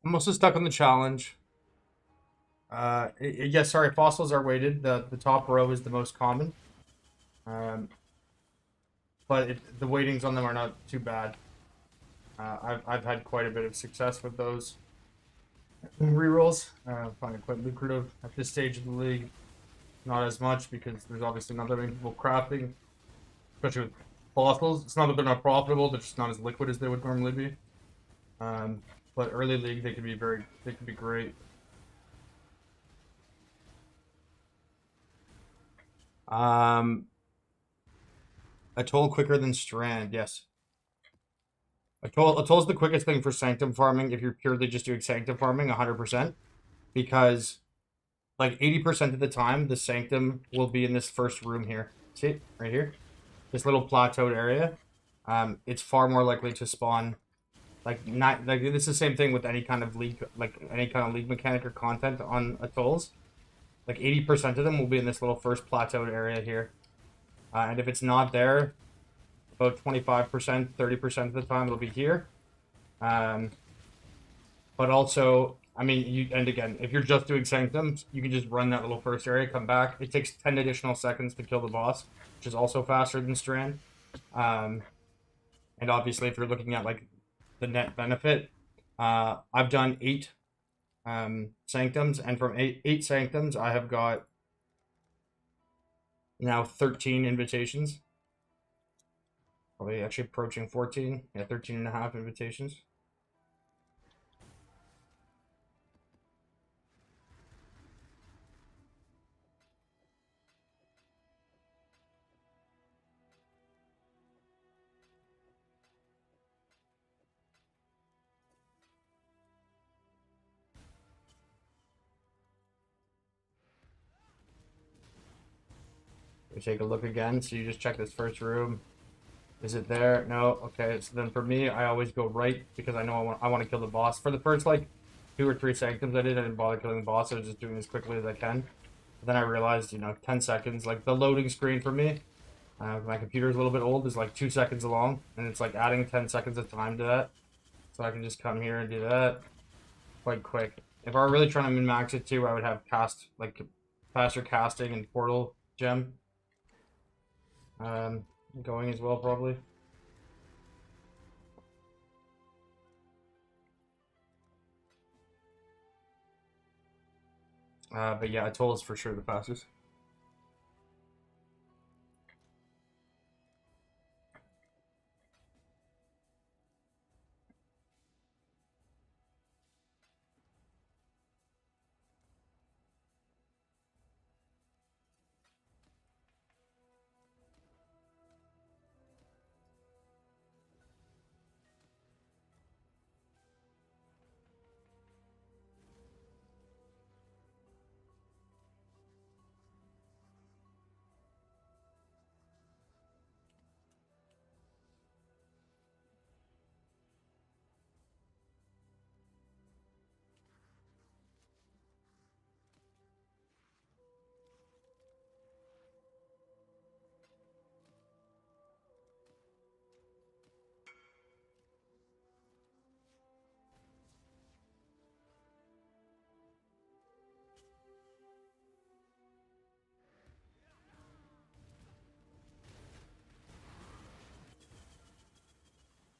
I'm also stuck on the challenge. Yes, sorry, fossils are weighted. The top row is the most common. Um, but the weightings on them are not too bad. I've had quite a bit of success with those rerolls. I find it quite lucrative at this stage of the league. Not as much because there's obviously not that many people crafting, especially with fossils. It's not that they're not profitable; they're just not as liquid as they would normally be. But early league, they could be great. Atoll quicker than Strand, yes. Atoll's the quickest thing for Sanctum farming if you're purely just doing Sanctum farming, 100%. Because, like, 80% of the time, the Sanctum will be in this first room here. See? Right here? This little plateaued area. It's far more likely to spawn. Like, not like this is the same thing with any kind of league, like any kind of league mechanic or content on Atolls. Like 80% of them will be in this little first plateaued area here. And if it's not there, about 25%, 30% of the time it'll be here. But also, I mean, and again, if you're just doing Sanctums, you can just run that little first area, come back. It takes 10 additional seconds to kill the boss, which is also faster than Strand. And obviously, if you're looking at like the net benefit, I've done 8 Sanctums, and from eight Sanctums, I have got now 13 invitations. Probably actually approaching 14. Yeah, 13 and a half invitations. We take a look again. So you just check this first room. Is it there? No. Okay. So then for me, I always go right because I know I want to kill the boss. For the first like 2 or 3 Sanctums I didn't bother killing the boss. I was just doing as quickly as I can. But then I realized, 10 seconds, like the loading screen for me, my computer is a little bit old, is like 2 seconds long, and it's like adding 10 seconds of time to that. So I can just come here and do that quite quick. If I were really trying to min-max it too, I would have like faster casting and portal gem going as well, probably. But yeah, Atoll is for sure the fastest.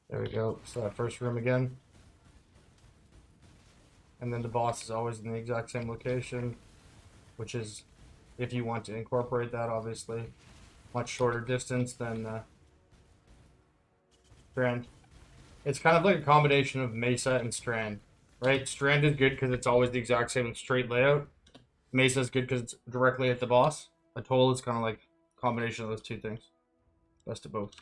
There we go. So that first room again. And then the boss is always in the exact same location, which is, if you want to incorporate that, obviously, much shorter distance than Strand. It's kind of like a combination of Mesa and Strand, right? Strand is good because it's always the exact same straight layout. Mesa is good because it's directly at the boss. Atoll is kind of like a combination of those two things. Best of both.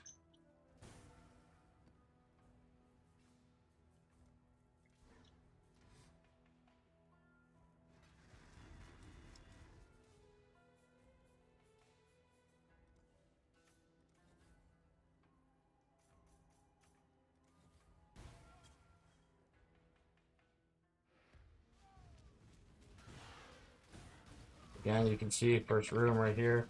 Again, you can see first room right here.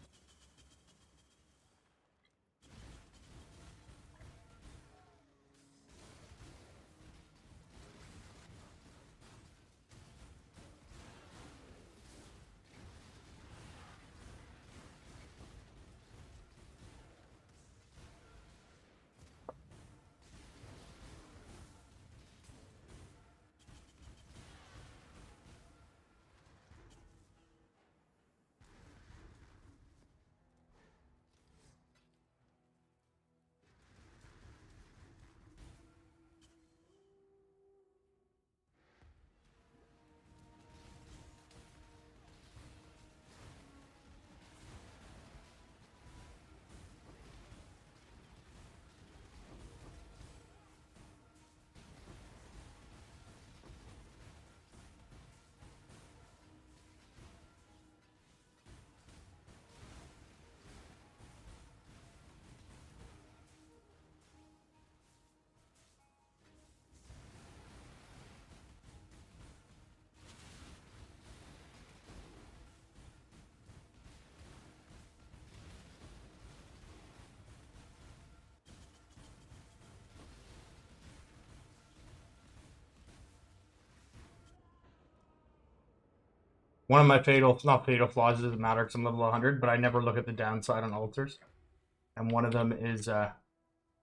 One of my not fatal flaws, it doesn't matter because I'm level 100, but I never look at the downside on altars. And one of them is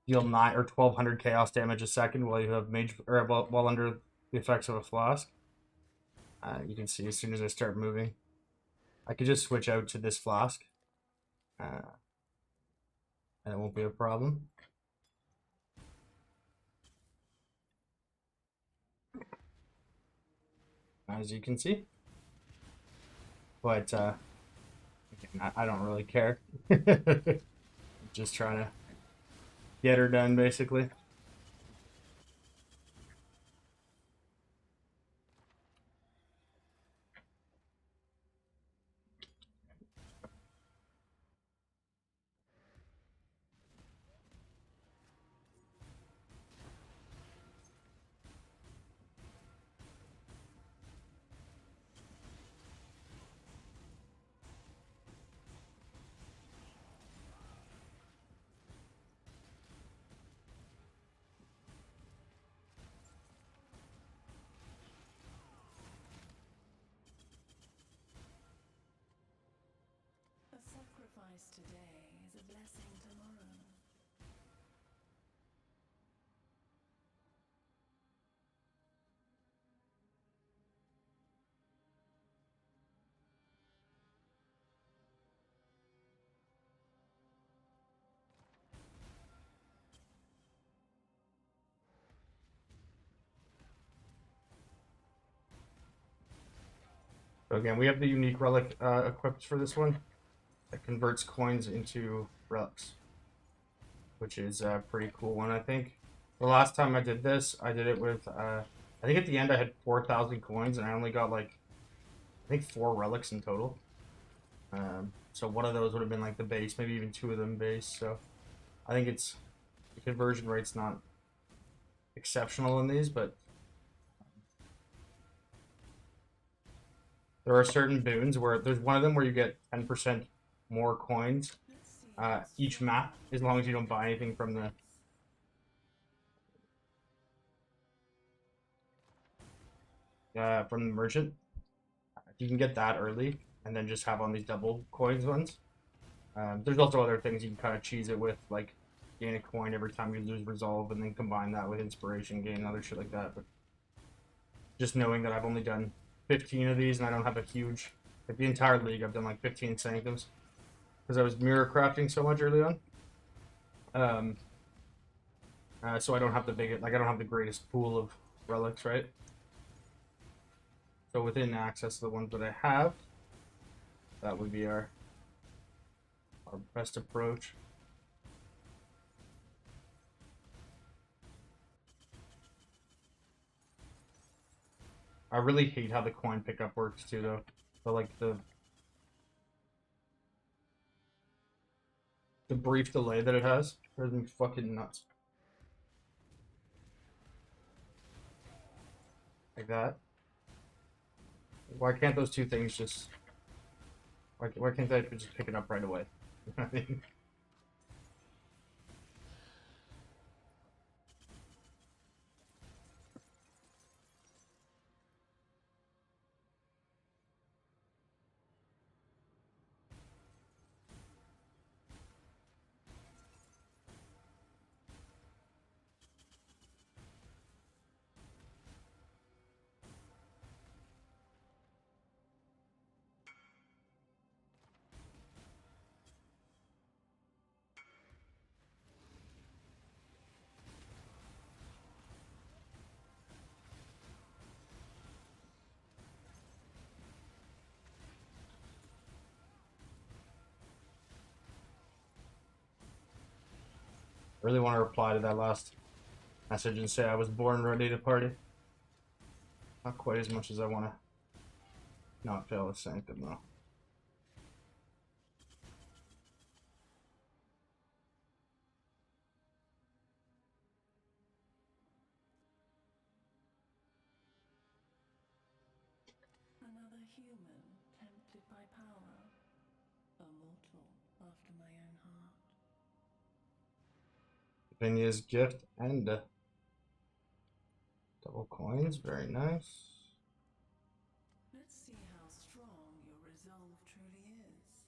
deal 9 or 1200 chaos damage a second while you have mage, or while under the effects of a flask. You can see as soon as I start moving, I could just switch out to this flask, and it won't be a problem. As you can see. But I don't really care. Just trying to get her done, basically. A sacrifice today is a blessing tomorrow. So again, we have the unique relic equipped for this one that converts coins into relics, which is a pretty cool one, I think. The last time I did this, I did it with, I think at the end I had 4,000 coins and I only got like, I think 4 relics in total. So one of those would have been like the base, maybe even 2 of them base. So I think it's, the conversion rate's not exceptional in these, but there are certain boons where there's one of them where you get 10% more coins each map, as long as you don't buy anything from the merchant. You can get that early, and then just have on these double coins ones. There's also other things you can kind of cheese it with, like gain a coin every time you lose resolve, and then combine that with inspiration gain and other shit like that. But just knowing that I've only done 15 of these, and I don't have a huge, like the entire league, I've done like 15 sanctums because I was mirror crafting so much early on. So I don't have the biggest, like I don't have the greatest pool of relics, right? So within access to the ones that I have, that would be our best approach. I really hate how the coin pickup works too, though. So like the brief delay that it has drives me fucking nuts. Like that. Why can't those two things just Why can't I just pick it up right away? I mean, I really want to reply to that last message and say I was born ready to party. Not quite as much as I want to not fail a sanctum though. Another human tempted by power. A mortal after my own heart. Vinya's gift and double coins, very nice. Let's see how strong your resolve truly is.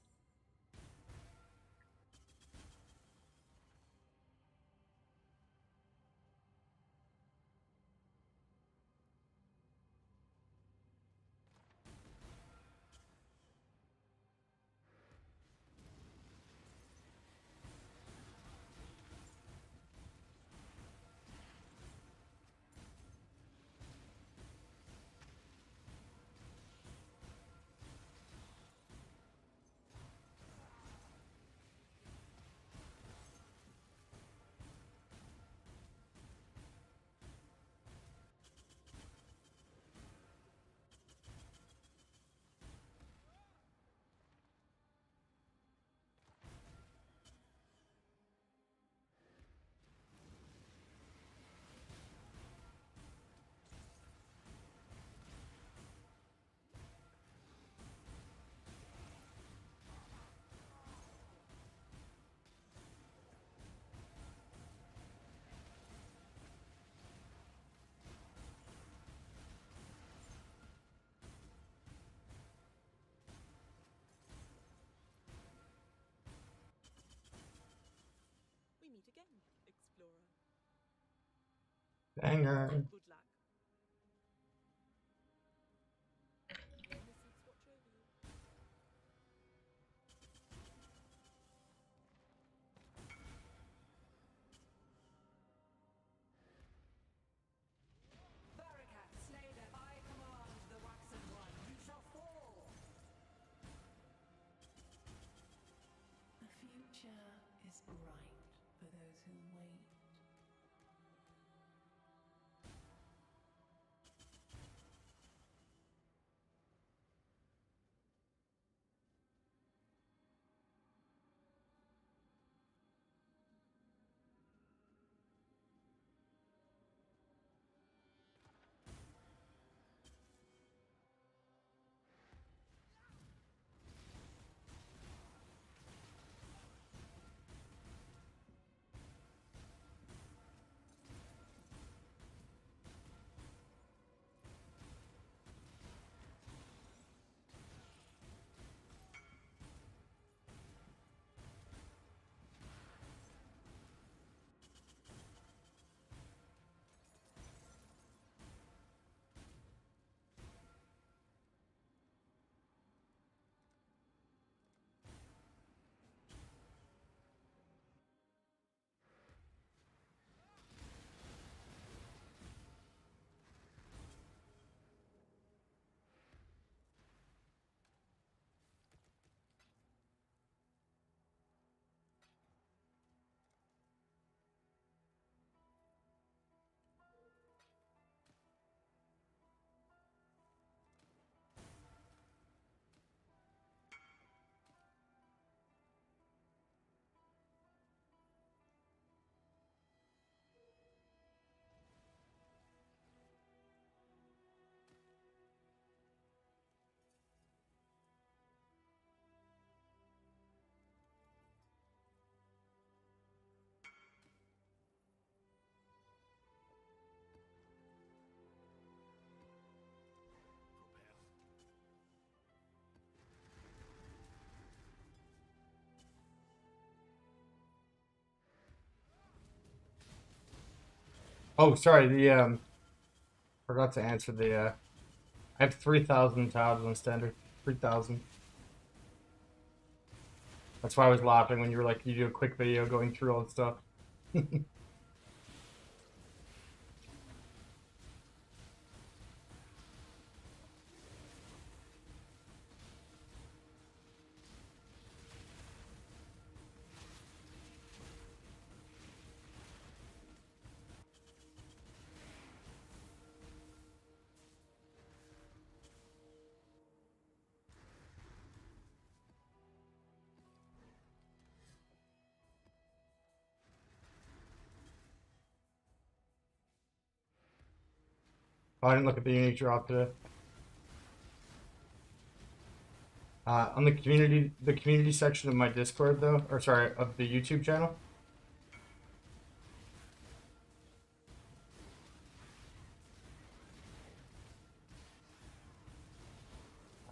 We meet again, explorer. Banger. Good luck. Innocence watch over you. Barakat, slay them. I command the waxen one. You shall fall. The future is bright for those who wait. Oh, sorry. Forgot to answer the. I have 3,000 tabs on standard. 3,000. That's why I was laughing when you were like, you do a quick video going through all the stuff. Oh, I didn't look at the unique drop today. On the community section of my Discord though, or sorry, of the YouTube channel.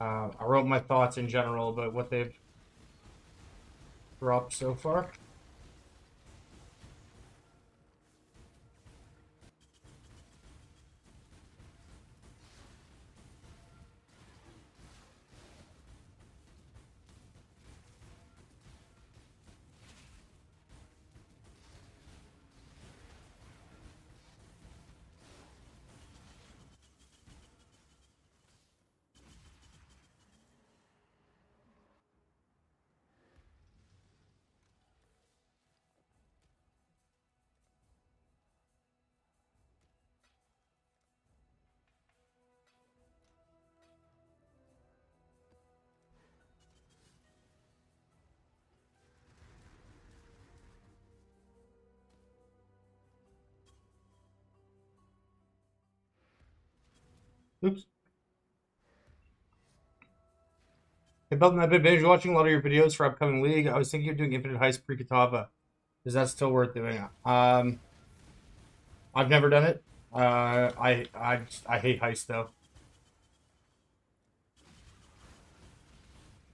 I wrote my thoughts in general about what they've dropped so far. Oops. Hey Belton, I've been binge watching a lot of your videos for upcoming league. I was thinking of doing Infinite Heist pre-Katava. Is that still worth doing? I've never done it. I hate heist though.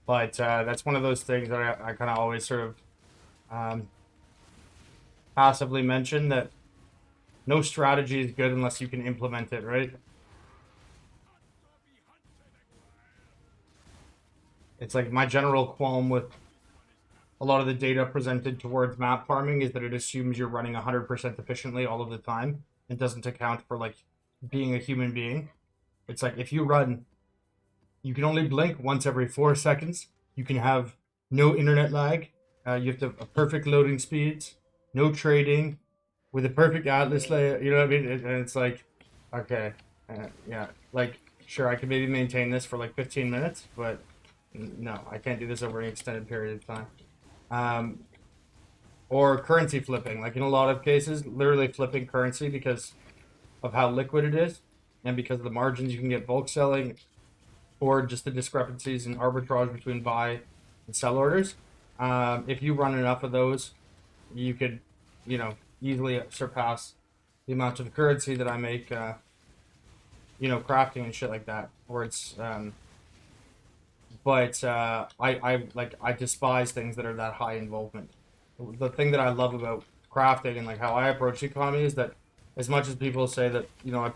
But that's one of those things that I kind of always sort of passively mention, that no strategy is good unless you can implement it, right? It's like my general qualm with a lot of the data presented towards map farming is that it assumes you're running 100% efficiently all of the time and doesn't account for like being a human being. It's like if you run, you can only blink once every 4 seconds. You can have no internet lag. You have to have perfect loading speeds, no trading, with a perfect atlas layer. You know what I mean? And it's like, okay, yeah, like sure I can maybe maintain this for like 15 minutes, but no, I can't do this over an extended period of time. Or currency flipping, like in a lot of cases, literally flipping currency because of how liquid it is and because of the margins you can get bulk selling, or just the discrepancies in arbitrage between buy and sell orders. If you run enough of those, you could, easily surpass the amount of currency that I make, crafting and shit like that. Where it's, but I despise things that are that high involvement. The thing that I love about crafting and like how I approach the economy is that, as much as people say that I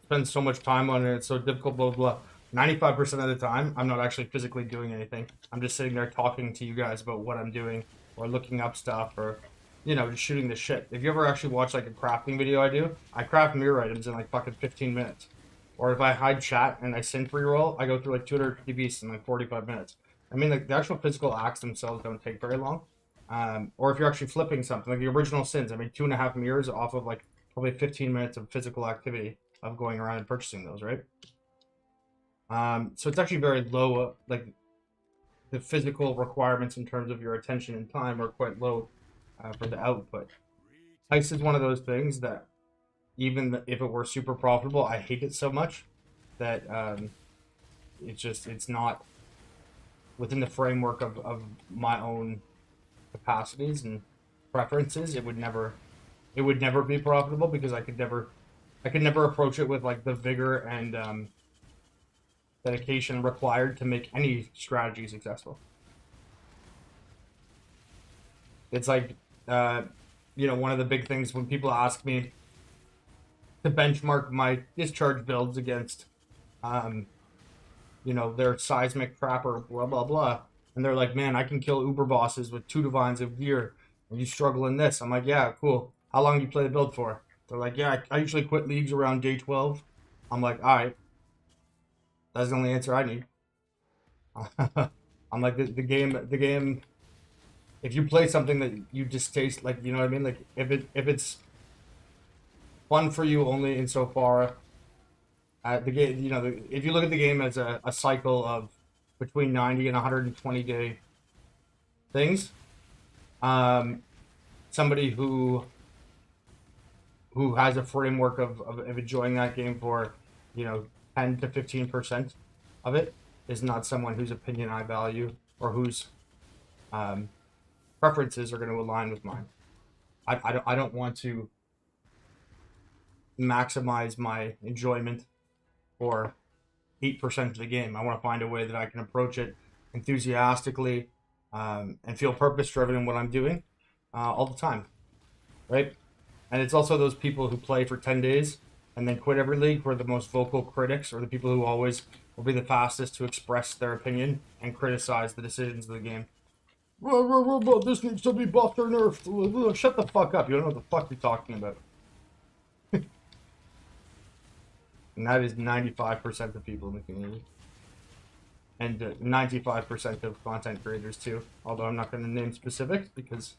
spend so much time on it, it's so difficult, blah blah. 95% of the time, I'm not actually physically doing anything. I'm just sitting there talking to you guys about what I'm doing, or looking up stuff, or just shooting the shit. If you ever actually watch like a crafting video I do, I craft mirror items in like fucking 15 minutes. Or if I hide chat and I synth reroll, I go through like 250 beasts in like 45 minutes. I mean, like the actual physical acts themselves don't take very long. Or if you're actually flipping something, like the original sins, I made 2.5 mirrors off of like probably 15 minutes of physical activity of going around and purchasing those, right? So it's actually very low, like the physical requirements in terms of your attention and time are quite low for the output. Heist is one of those things that, even if it were super profitable, I hate it so much that it's not within the framework of my own capacities and preferences. It would never be profitable because I could never approach it with like the vigor and dedication required to make any strategy successful. It's like one of the big things when people ask me to benchmark my discharge builds against, their seismic trapper, blah blah blah. And they're like, man, I can kill Uber bosses with 2 divines of gear, and you struggle in this. I'm like, yeah, cool. How long do you play the build for? They're like, yeah, I usually quit leagues around day 12. I'm like, all right, that's the only answer I need. I'm like, the game. If you play something that you distaste, like, you know what I mean, like if it's fun for you only insofar the game, if you look at the game as a cycle of between 90 and 120 day things, um, somebody who has a framework of enjoying that game for, 10 to 15% of it is not someone whose opinion I value or whose um, preferences are going to align with mine. I don't want to maximize my enjoyment for 8% of the game. I want to find a way that I can approach it enthusiastically, and feel purpose driven in what I'm doing all the time, right? And it's also those people who play for 10 days and then quit every league who are the most vocal critics, or the people who always will be the fastest to express their opinion and criticize the decisions of the game. This needs to be buffed or nerfed. Shut the fuck up. You don't know what the fuck you're talking about. And that is 95% of people in the community. And 95% of content creators too. Although I'm not going to name specifics because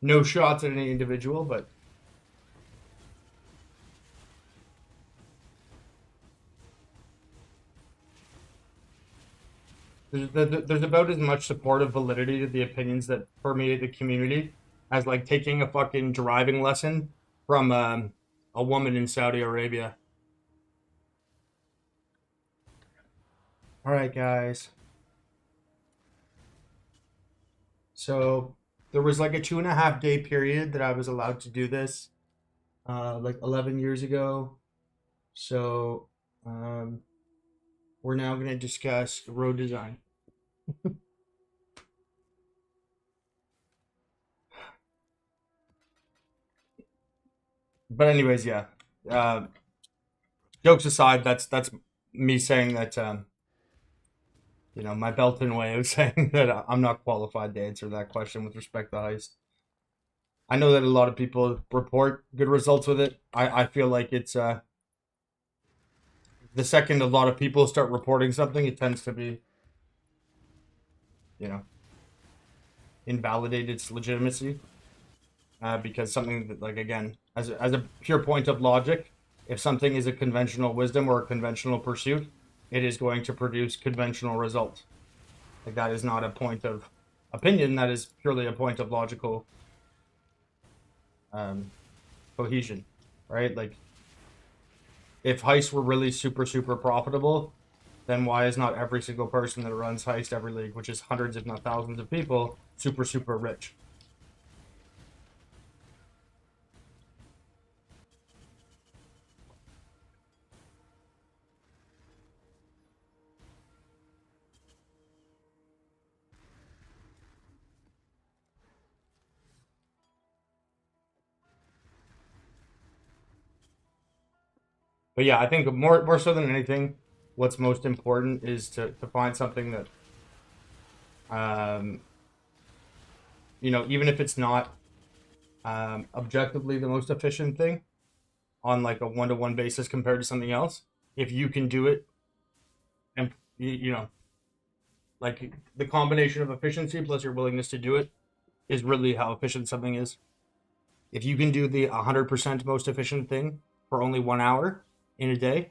no shots at any individual, but there's about as much supportive validity to the opinions that permeate the community as like taking a fucking driving lesson from a woman in Saudi Arabia. All right, guys. So there was like a 2.5 day period that I was allowed to do this, like 11 years ago. So we're now going to discuss road design. But anyways, yeah. Jokes aside, that's me saying that my Belton way of saying that I'm not qualified to answer that question with respect to heist. I know that a lot of people report good results with it. I feel like it's the second a lot of people start reporting something, it tends to be, invalidate its legitimacy. Because something that, like, again, as a pure point of logic, if something is a conventional wisdom or a conventional pursuit, it is going to produce conventional results. Like, that is not a point of opinion, that is purely a point of logical cohesion, right? Like, if Heist were really super, super profitable, then why is not every single person that runs Heist every league, which is hundreds if not thousands of people, super, super rich? But yeah, I think more so than anything, what's most important is to find something that, even if it's not objectively the most efficient thing on like a one-to-one basis compared to something else, if you can do it, and like the combination of efficiency plus your willingness to do it is really how efficient something is. If you can do the 100% most efficient thing for only 1 hour in a day,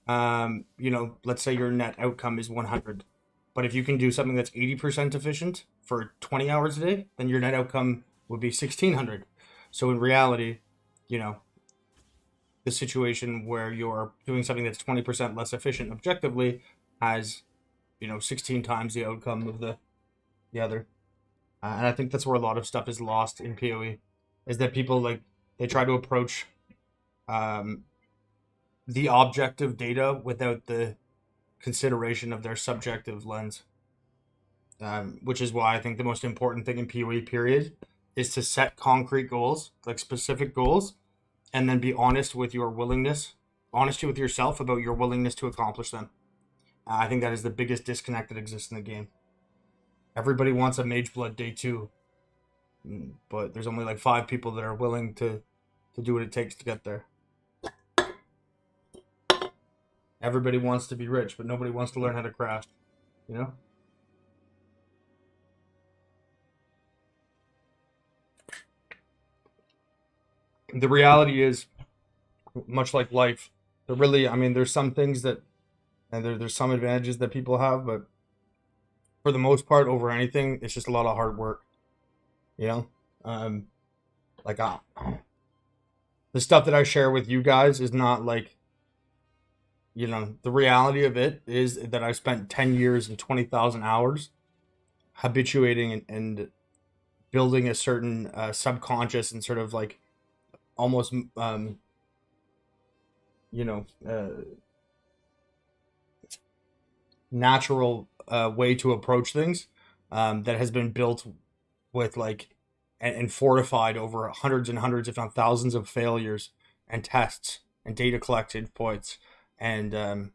let's say your net outcome is 100. But if you can do something that's 80% efficient for 20 hours a day, then your net outcome would be 1600. So in reality, the situation where you're doing something that's 20% less efficient objectively has, 16 times the outcome of the other. And I think that's where a lot of stuff is lost in PoE, is that people, like, they try to approach the objective data without the consideration of their subjective lens, which is why I think the most important thing in PoE period is to set concrete goals, like specific goals, and then be honest with your willingness, honesty with yourself about your willingness to accomplish them. I think that is the biggest disconnect that exists in the game. Everybody wants a Mage Blood Day 2, but there's only like 5 people that are willing to do what it takes to get there. Everybody wants to be rich, but nobody wants to learn how to craft, you know? The reality is, much like life, there's some things that, and there's some advantages that people have, but for the most part, over anything, it's just a lot of hard work, you know? Like, the stuff that I share with you guys is not like, you know, the reality of it is that I've spent 10 years and 20,000 hours habituating and building a certain subconscious and sort of like almost, natural way to approach things that has been built with like and fortified over hundreds and hundreds, if not thousands, of failures and tests and data collected points and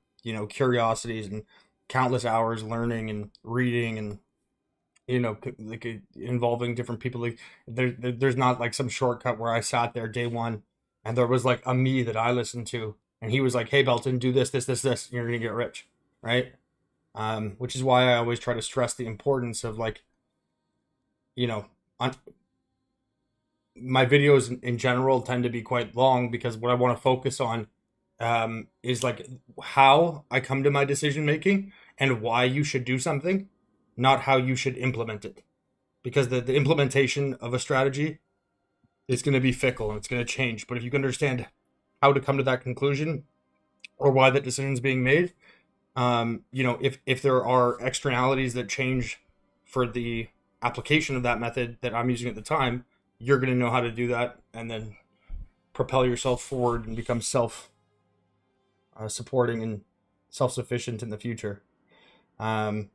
curiosities and countless hours learning and reading and like involving different people. Like there's not like some shortcut where I sat there day one and there was like a me that I listened to and he was like, "Hey Belton, do this, this, and you're gonna get rich," right? Which is why I always try to stress the importance of like, my videos in general tend to be quite long because what I want to focus on is like how I come to my decision making and why you should do something, not how you should implement it. Because the implementation of a strategy is going to be fickle and it's going to change. But if you can understand how to come to that conclusion or why that decision is being made, if there are externalities that change for the application of that method that I'm using at the time, you're going to know how to do that and then propel yourself forward and become supporting and self-sufficient in the future. But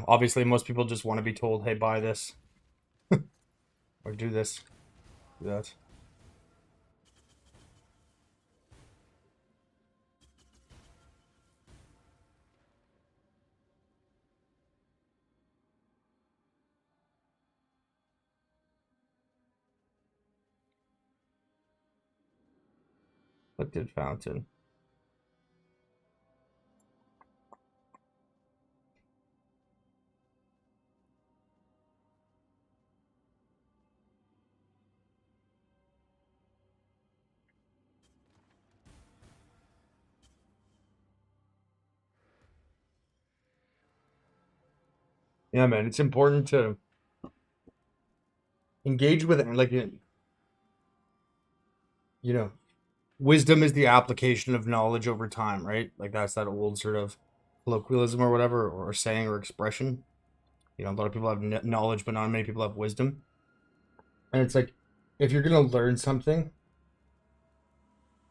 obviously most people just want to be told, "Hey, buy this," or "Do this, do that." Liquid fountain. Yeah, man, it's important to engage with it. Like, wisdom is the application of knowledge over time, right? Like that's that old sort of colloquialism or whatever, or saying or expression. A lot of people have knowledge, but not many people have wisdom. And it's like, if you're gonna learn something,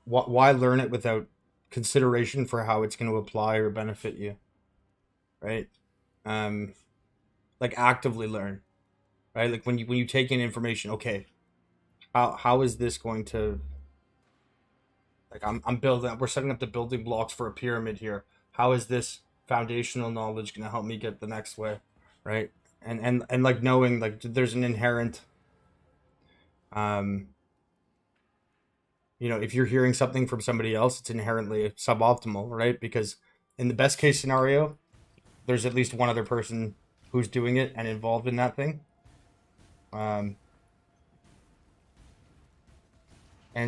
why learn it without consideration for how it's going to apply or benefit you, right? Like actively learn, right? Like when you take in information, okay, how is this going to, like we're setting up the building blocks for a pyramid here. How is this foundational knowledge going to help me get the next way, right? And like knowing like there's an inherent, if you're hearing something from somebody else, it's inherently suboptimal, right? Because in the best case scenario, there's at least one other person who's doing it and involved in that thing. And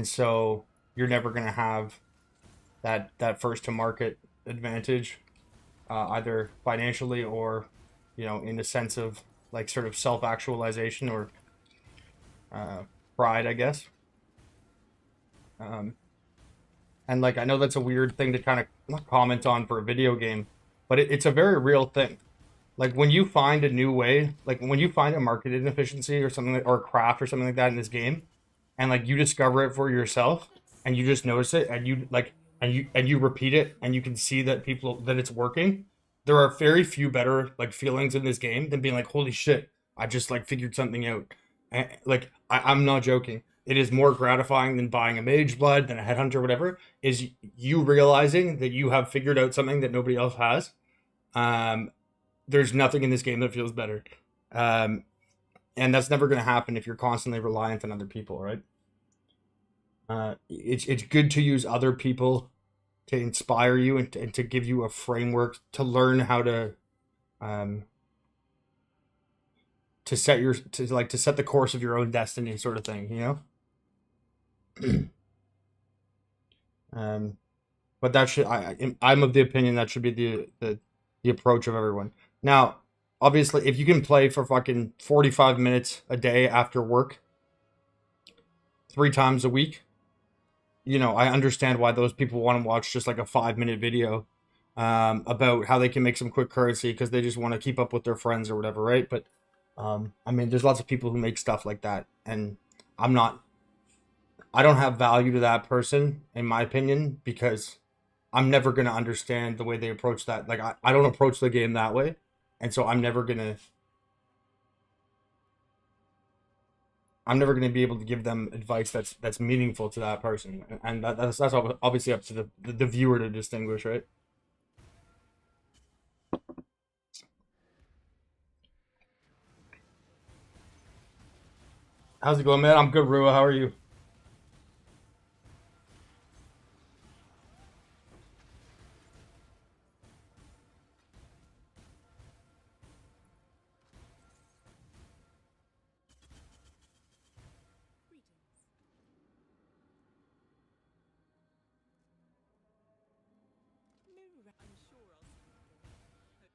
so you're never going to have that first to market advantage, either financially or, in the sense of like sort of self-actualization or pride, I guess. And like I know that's a weird thing to kind of comment on for a video game, but it's a very real thing. Like when you find a new way, like when you find a market inefficiency or something or a craft or something like that in this game, and like you discover it for yourself and you just notice it and you like and you repeat it and you can see that it's working, there are very few better like feelings in this game than being like, holy shit, I just like figured something out. Like I'm not joking. It is more gratifying than buying a mage blood, than a headhunter, whatever. Is you realizing that you have figured out something that nobody else has. Um, there's nothing in this game that feels better. Um, and that's never going to happen if you're constantly reliant on other people, right? It's good to use other people to inspire you and to give you a framework to learn how um, to set the course of your own destiny, sort of thing, you know. um, but that should I'm of the opinion that should be the approach of everyone. Now, obviously, if you can play for fucking 45 minutes a day after work, 3 times a week, you know, I understand why those people want to watch just like a 5-minute video about how they can make some quick currency because they just want to keep up with their friends or whatever, right? But I mean, there's lots of people who make stuff like that, and I don't have value to that person, in my opinion, because I'm never going to understand the way they approach that. Like, I don't approach the game that way, and so I'm never gonna be able to give them advice that's meaningful to that person, and that's obviously up to the viewer to distinguish, right? How's it going, man? I'm good, Rua. How are you? Move around. I'm sure I'll see you again.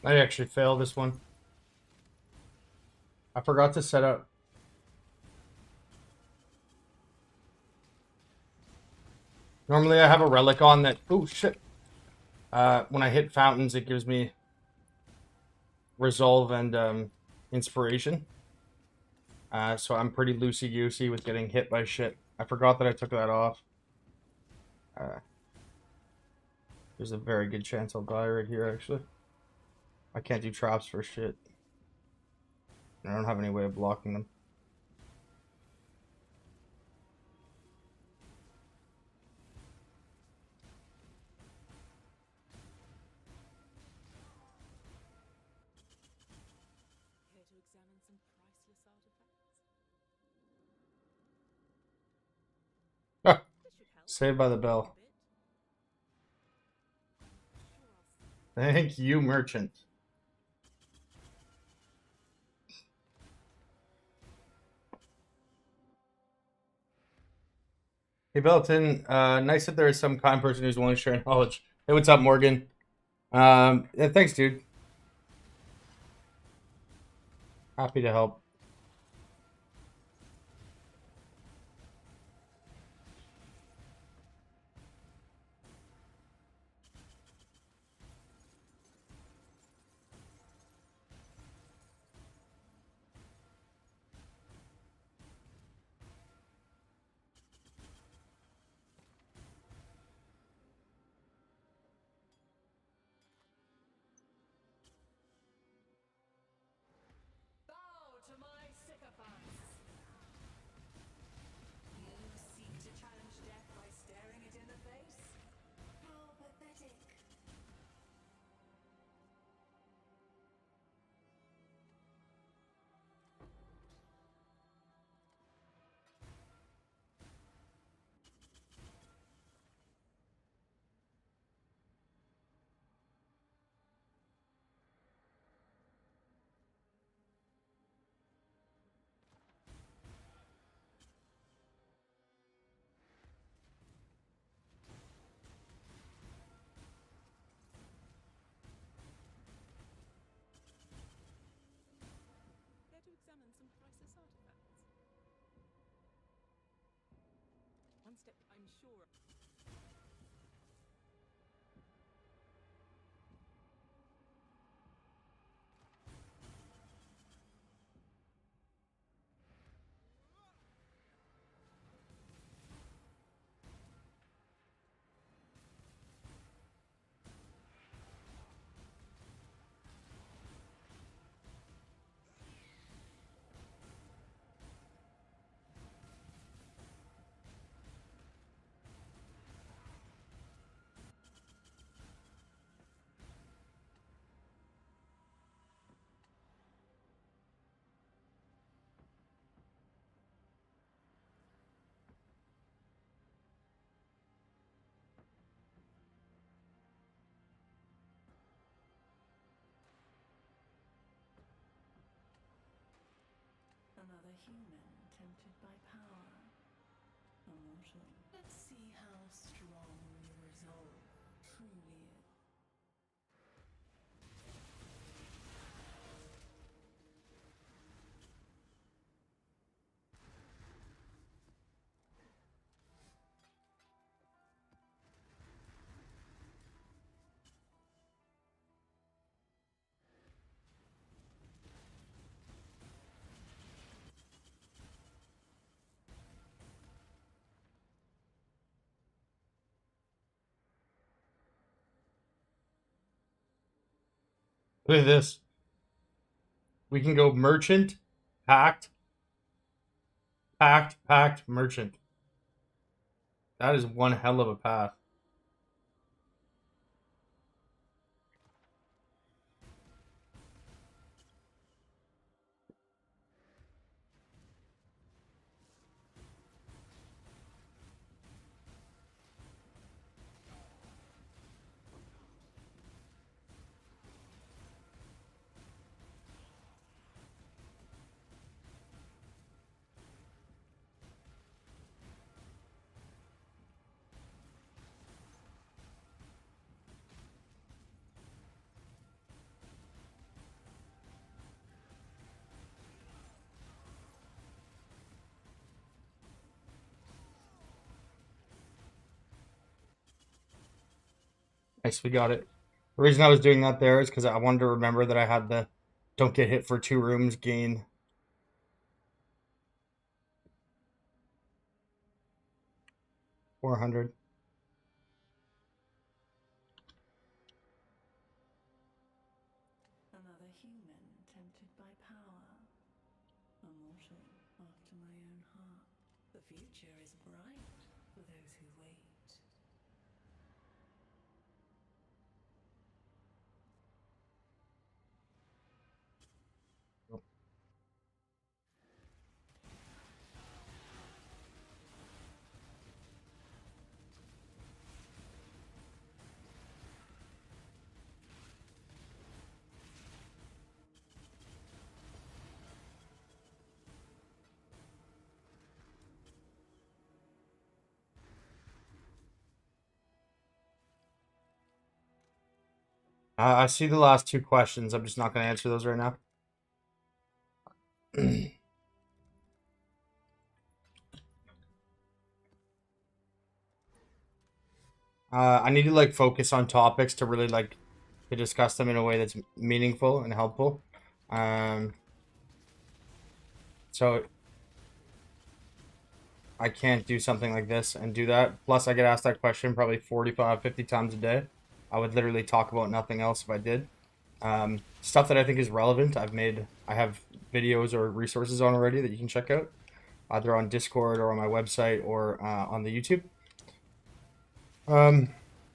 I actually failed this one. I forgot to set up. Normally, I have a relic on that. Oh shit! When I hit fountains, it gives me resolve and inspiration. So I'm pretty loosey goosey with getting hit by shit. I forgot that I took that off. Uh, there's a very good chance I'll die right here, actually. I can't do traps for shit. I don't have any way of blocking them. Care to examine some priceless artifacts? Ah, This should help. saved by the bell. A bit. Sure, I'll see. Thank you, merchant. Hey, Belton. Nice that there is some kind person who's willing to share knowledge. Hey, what's up, Morgan? Yeah, thanks, dude. Happy to help. step, I'm sure. Another human tempted by power. A mortal. Let's see how strong your resolve truly is. Look at this. We can go merchant, pact, pact, pact, merchant. That is one hell of a path. Nice, we got it. The reason I was doing that there is because I wanted to remember that I had the don't get hit for 2 rooms gain. $400. Another human tempted by power. A mortal after my own heart. The future is bright for those who wait. I see the last 2 questions. I'm just not going to answer those right now. I need to like focus on topics to really like to discuss them in a way that's meaningful and helpful. So I can't do something like this and do that. Plus, I get asked that question probably 45, 50 times a day. I would literally talk about nothing else if I did. Stuff that I think is relevant, I have videos or resources on already that you can check out, either on Discord or on my website or on the YouTube. And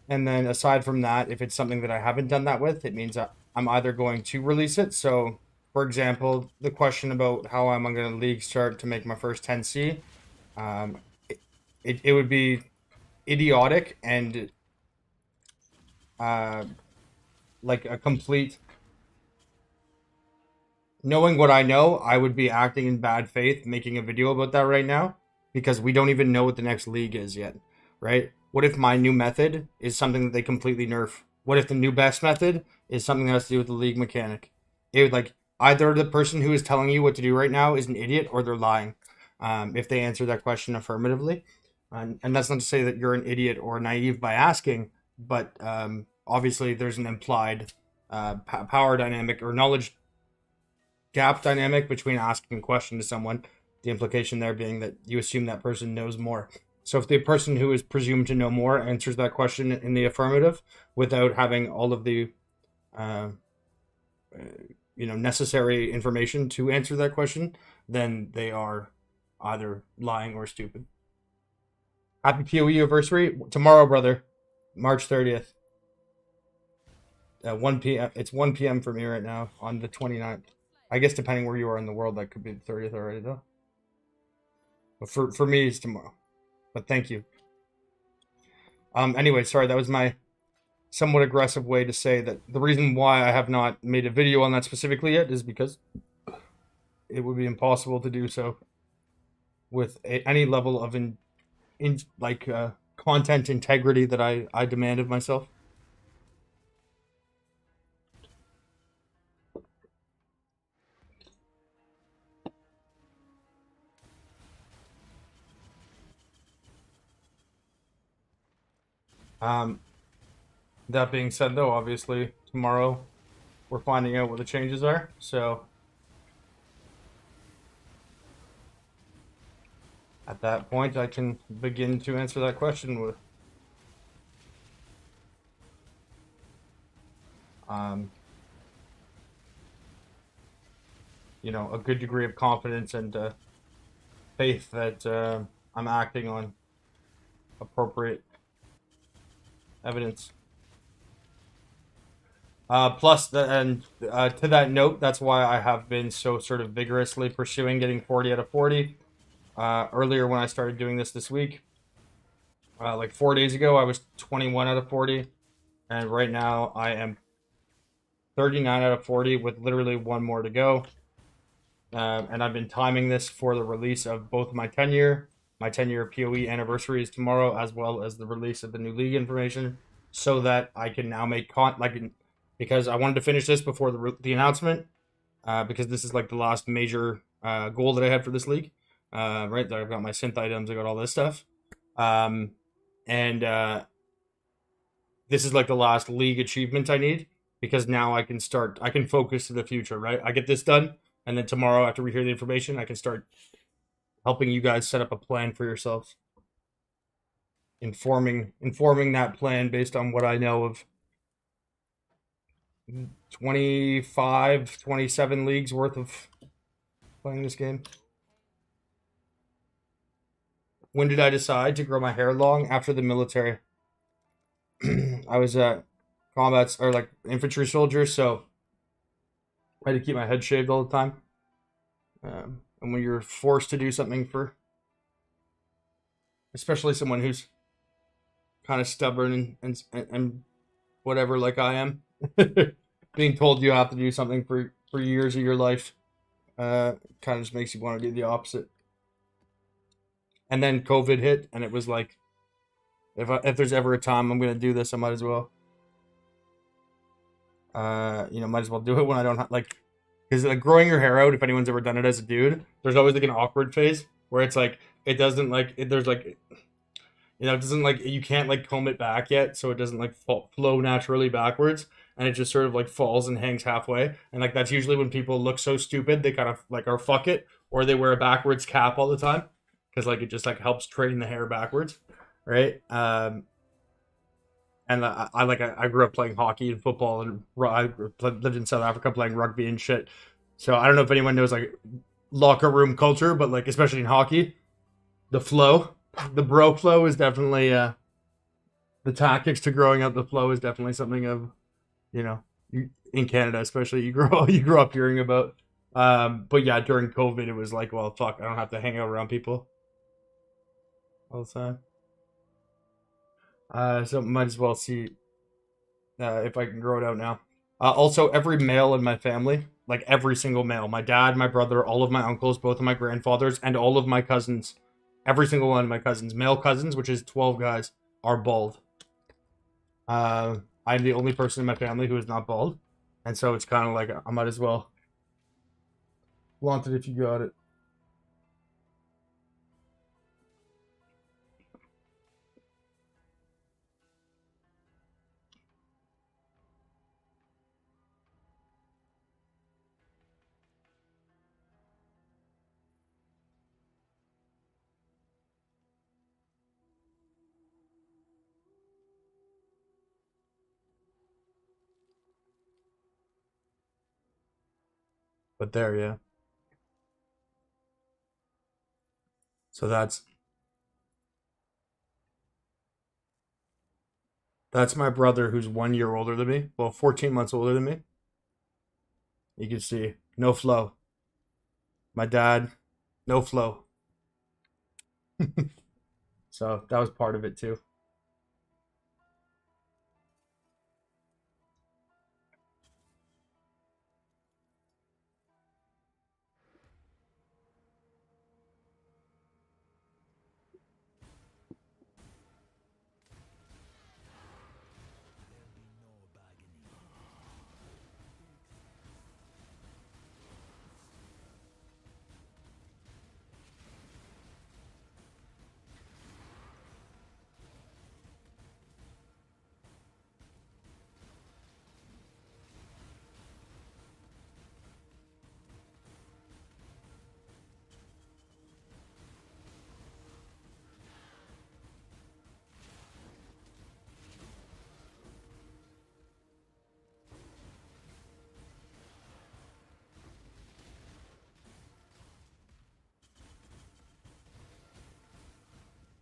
then aside from that, if it's something that I haven't done that with, it means that I'm either going to release it. So, for example, the question about how am I going to league start to make my first 10C, it would be idiotic and like a complete. Knowing what I know, I would be acting in bad faith making a video about that right now because we don't even know what the next league is yet, right? What if my new method is something that they completely nerf? What if the new best method is something that has to do with the league mechanic? It would like either the person who is telling you what to do right now is an idiot or they're lying. If they answer that question affirmatively, And that's not to say that you're an idiot or naive by asking, but obviously there's an implied power dynamic or knowledge gap dynamic between asking a question to someone. The implication there being that you assume that person knows more. So if the person who is presumed to know more answers that question in the affirmative without having all of the necessary information to answer that question, then they are either lying or stupid. Happy PoE anniversary tomorrow, brother. March 30th. 1 p.m. It's 1 p.m. for me right now on the 29th. I guess depending where you are in the world, that could be the 30th already, though. But for me, it's tomorrow. But thank you. Anyway, sorry, that was my somewhat aggressive way to say that the reason why I have not made a video on that specifically yet is because it would be impossible to do so with any level of content integrity that I demand of myself. That being said, though, obviously tomorrow we're finding out what the changes are. So at that point, I can begin to answer that question with a good degree of confidence and faith that I'm acting on appropriate evidence. To that note, that's why I have been so sort of vigorously pursuing getting 40 out of 40. Earlier when I started doing this week, like 4 days ago, I was 21 out of 40. And right now I am 39 out of 40 with literally one more to go. And I've been timing this for the release of both my 10-year PoE anniversary is tomorrow, as well as the release of the new league information, so that I can now make because I wanted to finish this before the announcement, because this is like the last major goal that I had for this league. Right there, I've got my synth items, I got all this stuff, and this is like the last league achievement I need, because now I can focus to the future. Right, I get this done, and then tomorrow, after we hear the information, I can start helping you guys set up a plan for yourselves, informing that plan based on what I know of 25, 27 leagues worth of playing this game. When did I decide to grow my hair long? After the military. I was combats or like infantry soldier, so I had to keep my head shaved all the time. And when you're forced to do something especially someone who's kind of stubborn and whatever, like I am, being told you have to do something for years of your life, kind of just makes you want to do the opposite. And then COVID hit, and it was like, if there's ever a time I'm gonna do this, I might as well. Might as well do it when I don't have, because like growing your hair out, if anyone's ever done it as a dude, there's always like an awkward phase where it's like it doesn't there's like, it doesn't you can't like comb it back yet, so it doesn't like flow naturally backwards, and it just sort of like falls and hangs halfway, and like that's usually when people look so stupid they kind of like are fuck it, or they wear a backwards cap all the time, because like it just like helps train the hair backwards, right? And I grew up playing hockey and football, and I lived in South Africa playing rugby and shit. So I don't know if anyone knows like locker room culture, but like especially in hockey, the bro flow is definitely the tactics to growing up. The flow is definitely something of, in Canada especially, you grow up hearing about. But yeah, during COVID, it was like, well, fuck, I don't have to hang out around people all the time. So might as well see if I can grow it out now. Also, every male in my family, like every single male, my dad, my brother, all of my uncles, both of my grandfathers, and all of my cousins, every single one of my cousins, male cousins, which is 12 guys, are bald. I'm the only person in my family who is not bald, and so it's kind of like I might as well flaunt it if you got it. But there, yeah. So that's my brother who's 1 year older than me. Well, 14 months older than me. You can see no flow. My dad, no flow. So that was part of it too.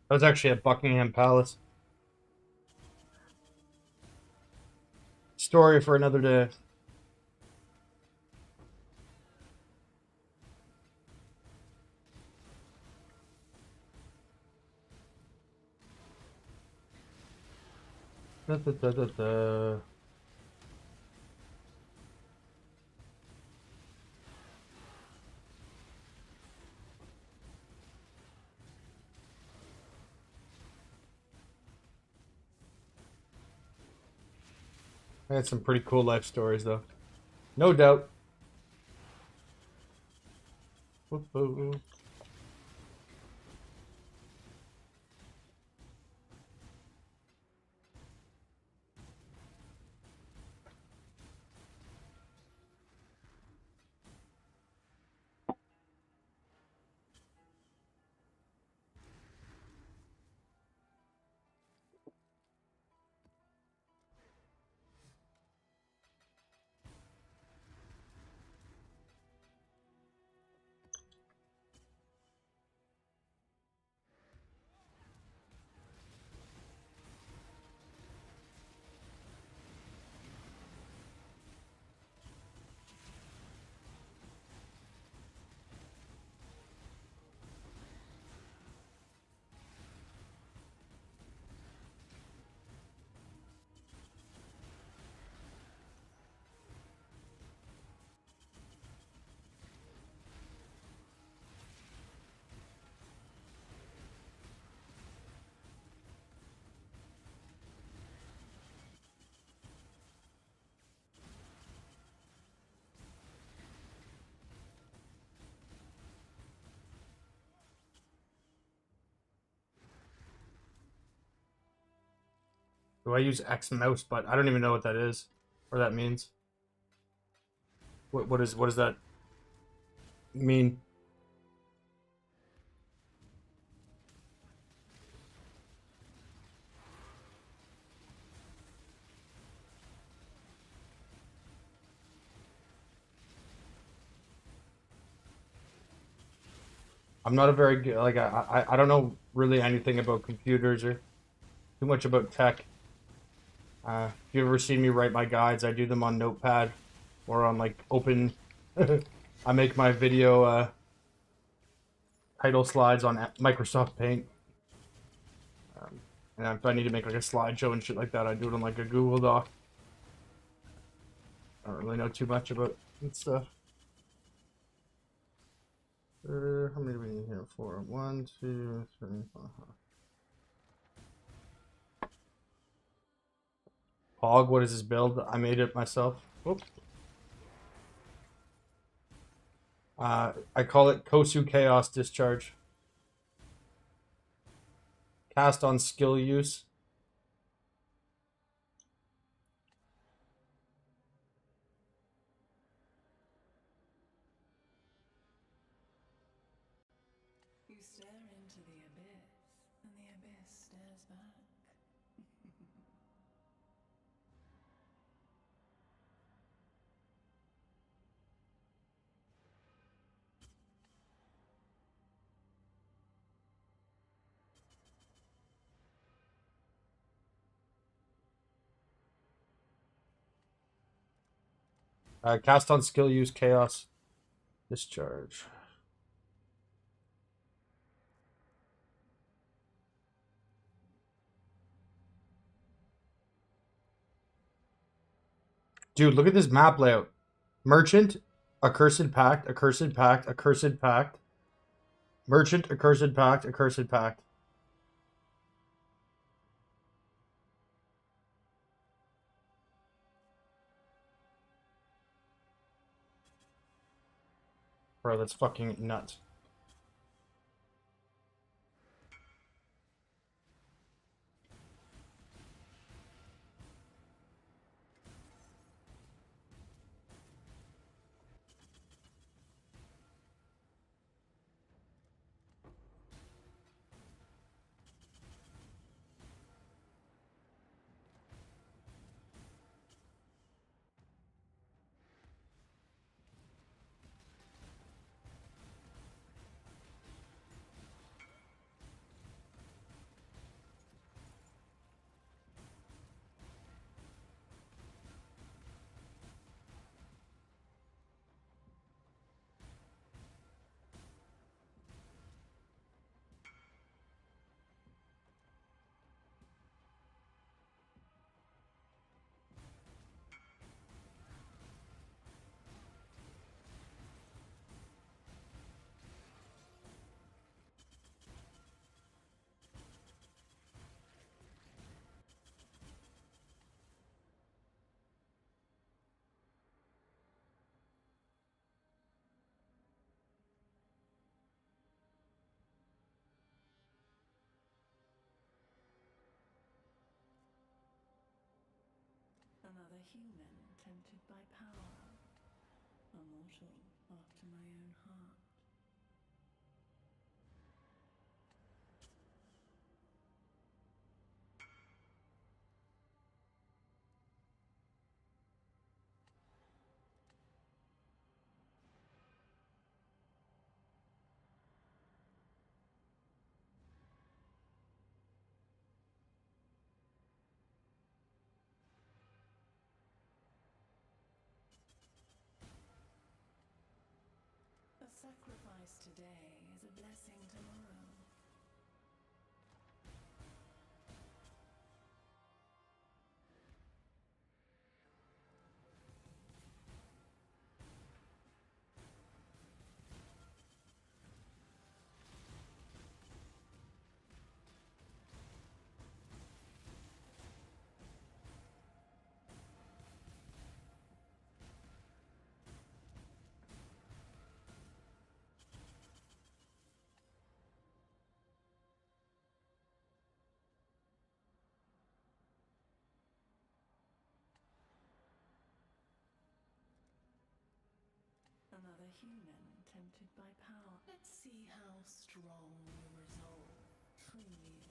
That was actually at Buckingham Palace. Story for another day. Da, da, da, da, da. I had some pretty cool life stories though. No doubt. Whoop-oo. Do I use X mouse? But I don't even know what that is, or that means. What does that mean? I'm not a very good like I don't know really anything about computers or too much about tech. If you ever seen me write my guides, I do them on Notepad or on like open. I make my video title slides on Microsoft Paint. And if I need to make like a slideshow and shit like that, I do it on like a Google Doc. I don't really know too much about that stuff. How many do we need here? 4. 1, 2, 3, 4. Hog, what is this build? I made it myself. Whoop. I call it Kosu Chaos Discharge. Cast on skill use. You stare into the abyss, and the abyss stares back. Cast on skill, use chaos discharge. Dude, look at this map layout. Merchant, accursed pact, accursed pact, accursed pact. Merchant, accursed pact, accursed pact. Bro, that's fucking nuts. Another human tempted by power. A mortal after my own heart. A sacrifice today is a blessing tomorrow. Another human tempted by power. Let's see how strong your resolve truly is.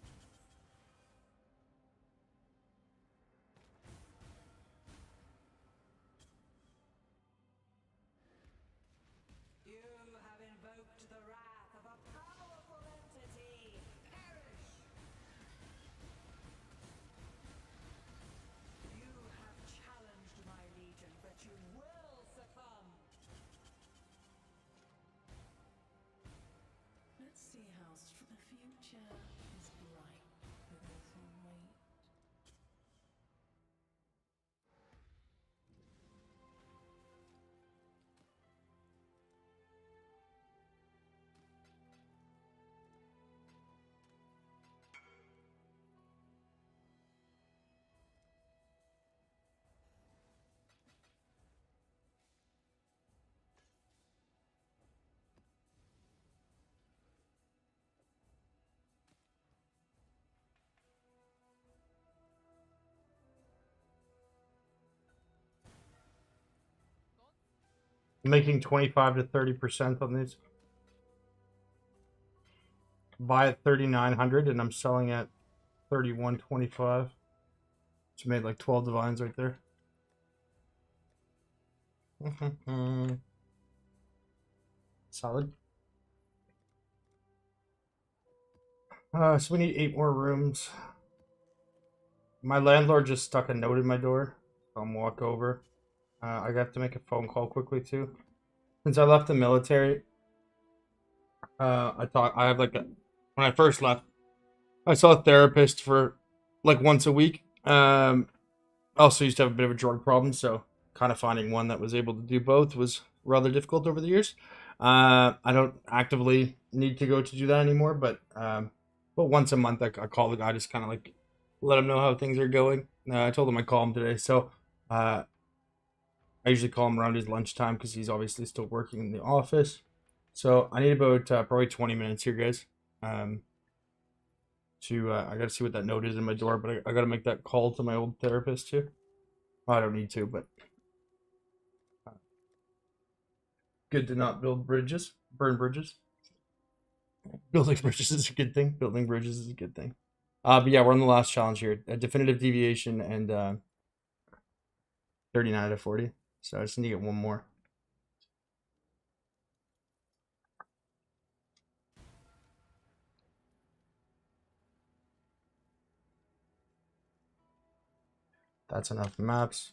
You have invoked the wrath of a powerful entity. Perish! You have challenged my legion, but you will succumb. Let's see how the future is bright for those who wait. Making 25 to 30% on these. Buy at 3,900 and I'm selling at 31.25. Just made like 12 divines right there. Solid. So we need 8 more rooms. My landlord just stuck a note in my door. So I'm walk over. I got to make a phone call quickly too. Since I left the military, I have like when I first left, I saw a therapist for like once a week. I also used to have a bit of a drug problem, so kind of finding one that was able to do both was rather difficult over the years. I don't actively need to go to do that anymore, but once a month I call the guy, just kind of like let him know how things are going. I told him I'd call him today, so uh, I usually call him around his lunchtime because he's obviously still working in the office. So I need about probably 20 minutes here, guys. Um, I got to see what that note is in my door, but I got to make that call to my old therapist too. Well, I don't need to, but good to not burn bridges. Building bridges is a good thing. Building bridges is a good thing. But yeah, we're on the last challenge here. A definitive deviation and 39 out of 40. So I just need to get one more. That's enough maps.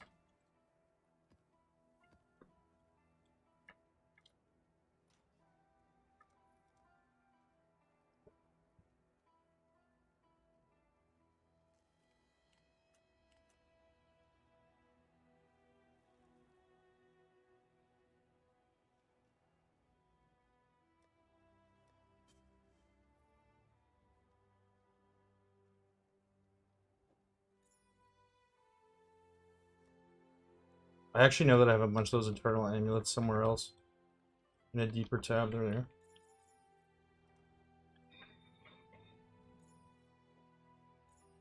I actually know that I have a bunch of those internal amulets somewhere else. In a deeper tab, they're there.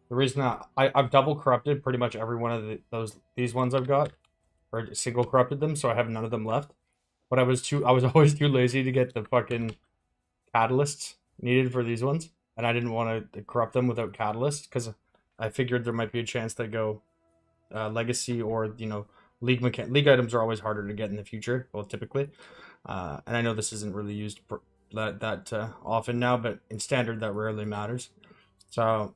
The reason that I've double corrupted pretty much every one of these ones I've got, or single corrupted them, so I have none of them left. But I was always too lazy to get the fucking catalysts needed for these ones, and I didn't want to corrupt them without catalysts because I figured there might be a chance they go legacy or league items are always harder to get in the future, well typically, and I know this isn't really used that often now, but in standard that rarely matters. So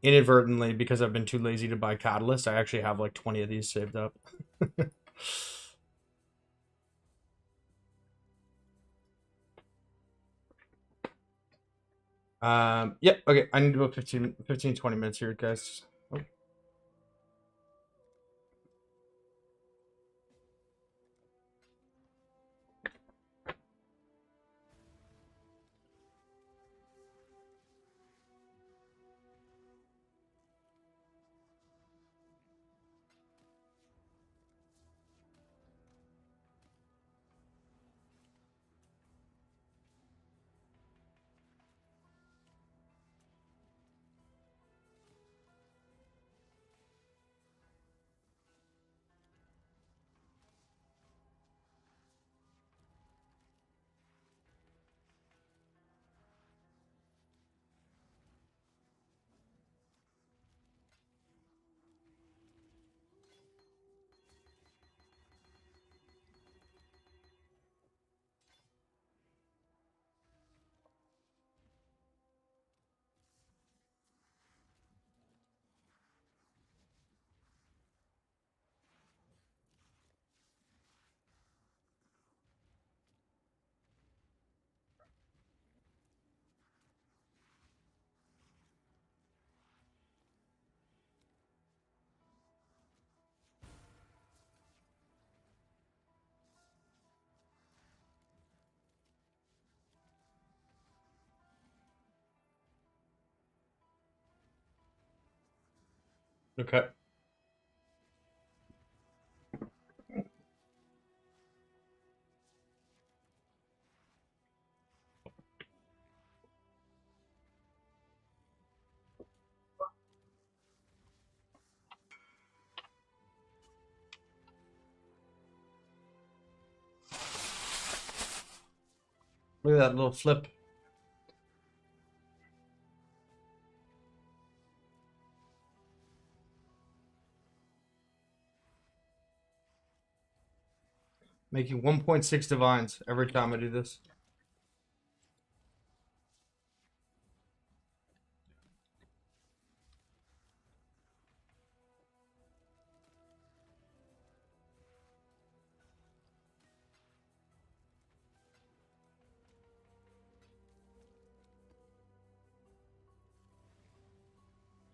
inadvertently, because I've been too lazy to buy catalysts, I actually have like 20 of these saved up. Yeah, okay, I need about 15 20 minutes here, guys. Oh. Okay. Look at that little flip. Making 1.6 divines every time I do this.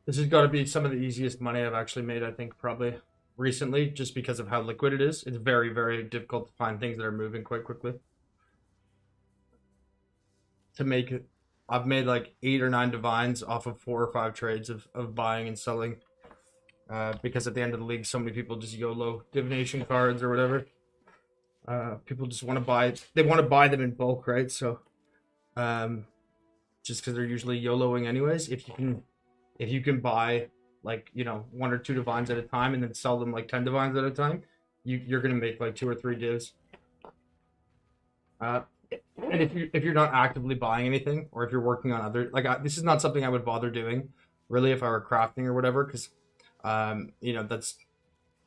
This has got to be some of the easiest money I've actually made, I think, probably recently, just because of how liquid it is. It's very, very difficult to find things that are moving quite quickly. To make it, I've made like 8 or 9 divines off of 4 or 5 trades of buying and selling. Because at the end of the league, so many people just YOLO divination cards or whatever. People just want to buy, they want to buy them in bulk, right? So, just because they're usually YOLOing anyways, if you can buy like 1 or 2 divines at a time and then sell them like 10 divines at a time, you're gonna make like 2 or 3 divs. And if you're not actively buying anything, or if you're working on other this is not something I would bother doing really if I were crafting or whatever, because that's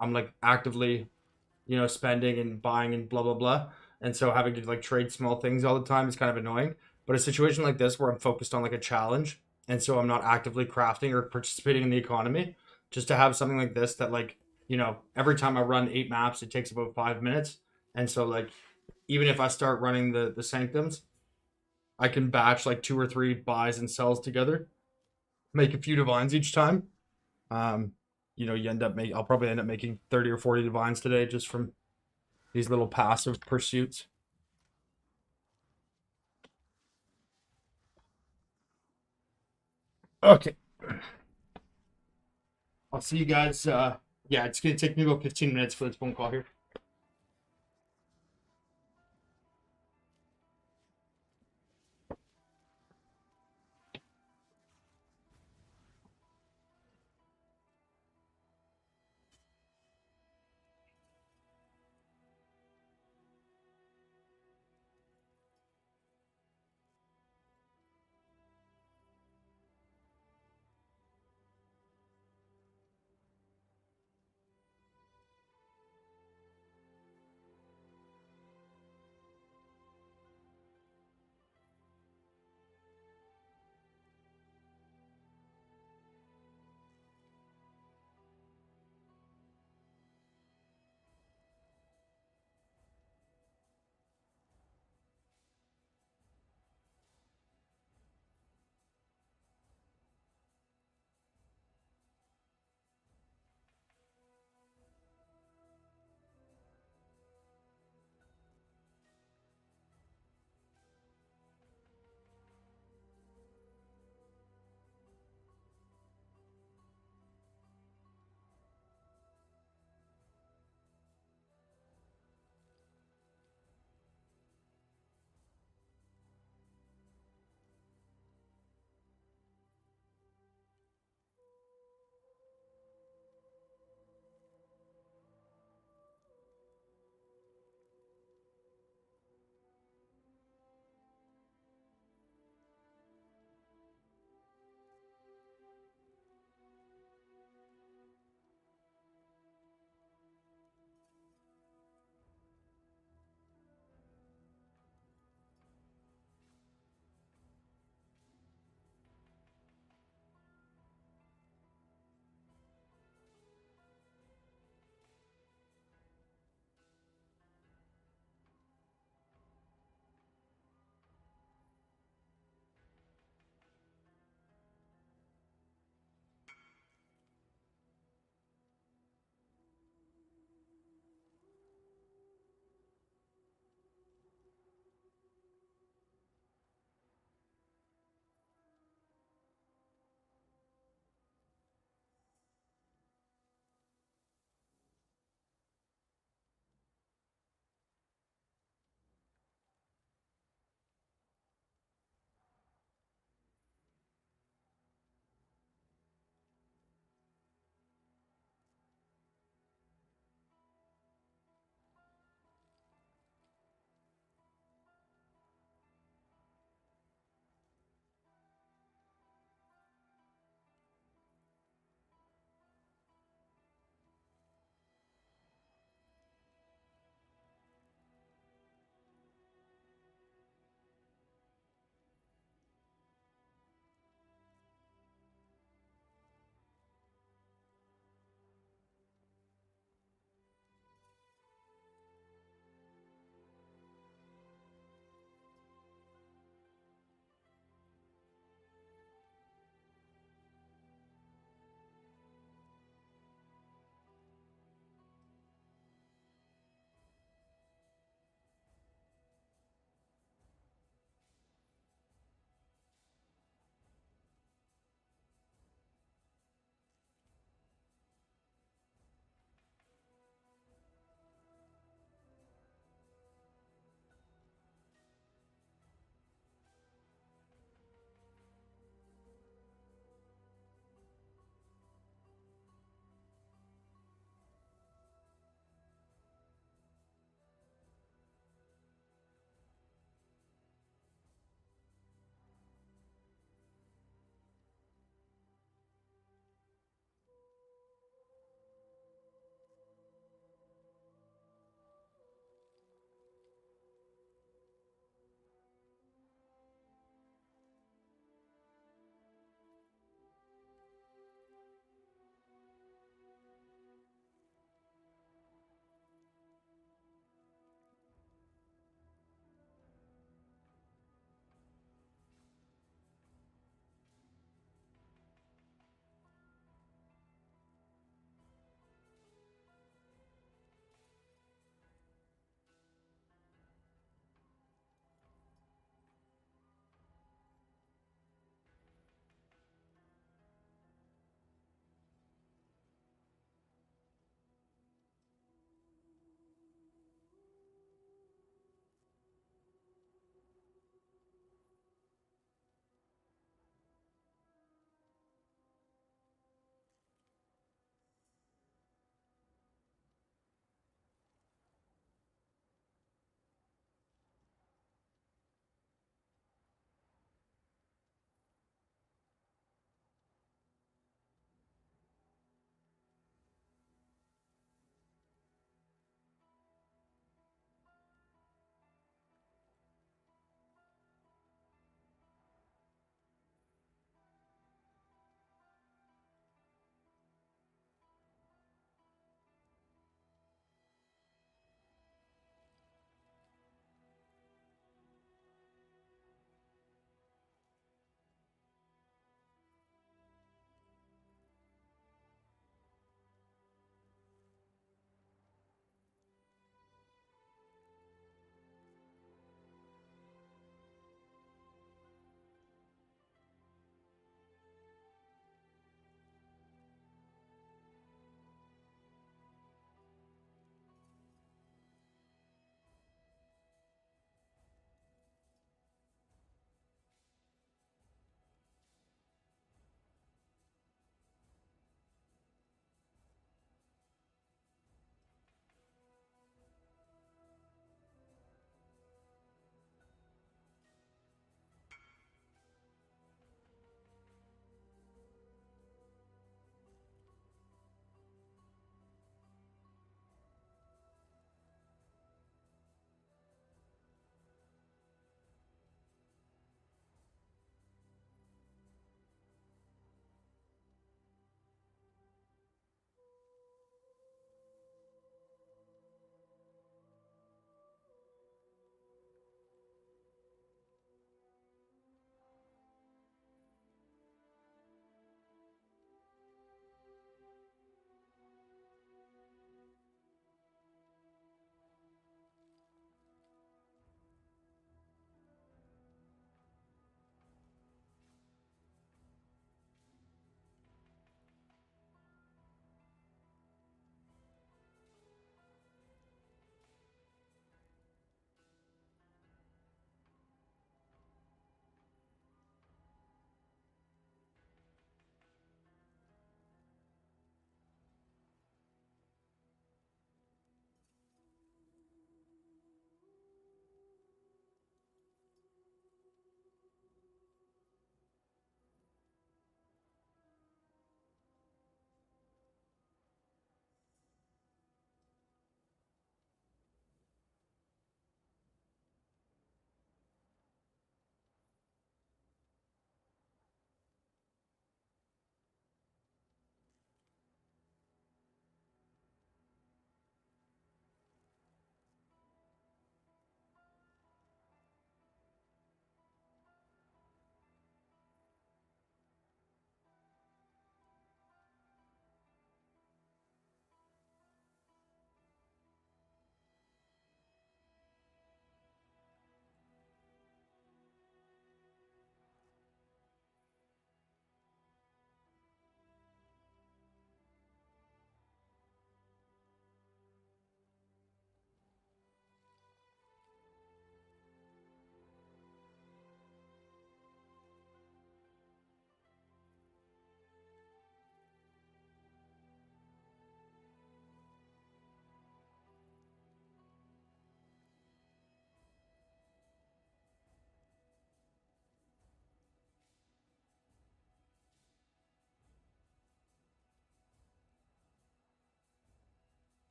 I'm like actively spending and buying and blah blah blah, and so having to like trade small things all the time is kind of annoying. But a situation like this where I'm focused on like a challenge, and so I'm not actively crafting or participating in the economy, just to have something like this that like every time I run 8 maps, it takes about 5 minutes, and so like even if I start running the sanctums, I can batch like 2 or 3 buys and sells together, make a few divines each time. Um, you end up I'll probably end up making 30 or 40 divines today just from these little passive pursuits. Okay. I'll see you guys. Yeah, it's gonna take me about 15 minutes for this phone call here.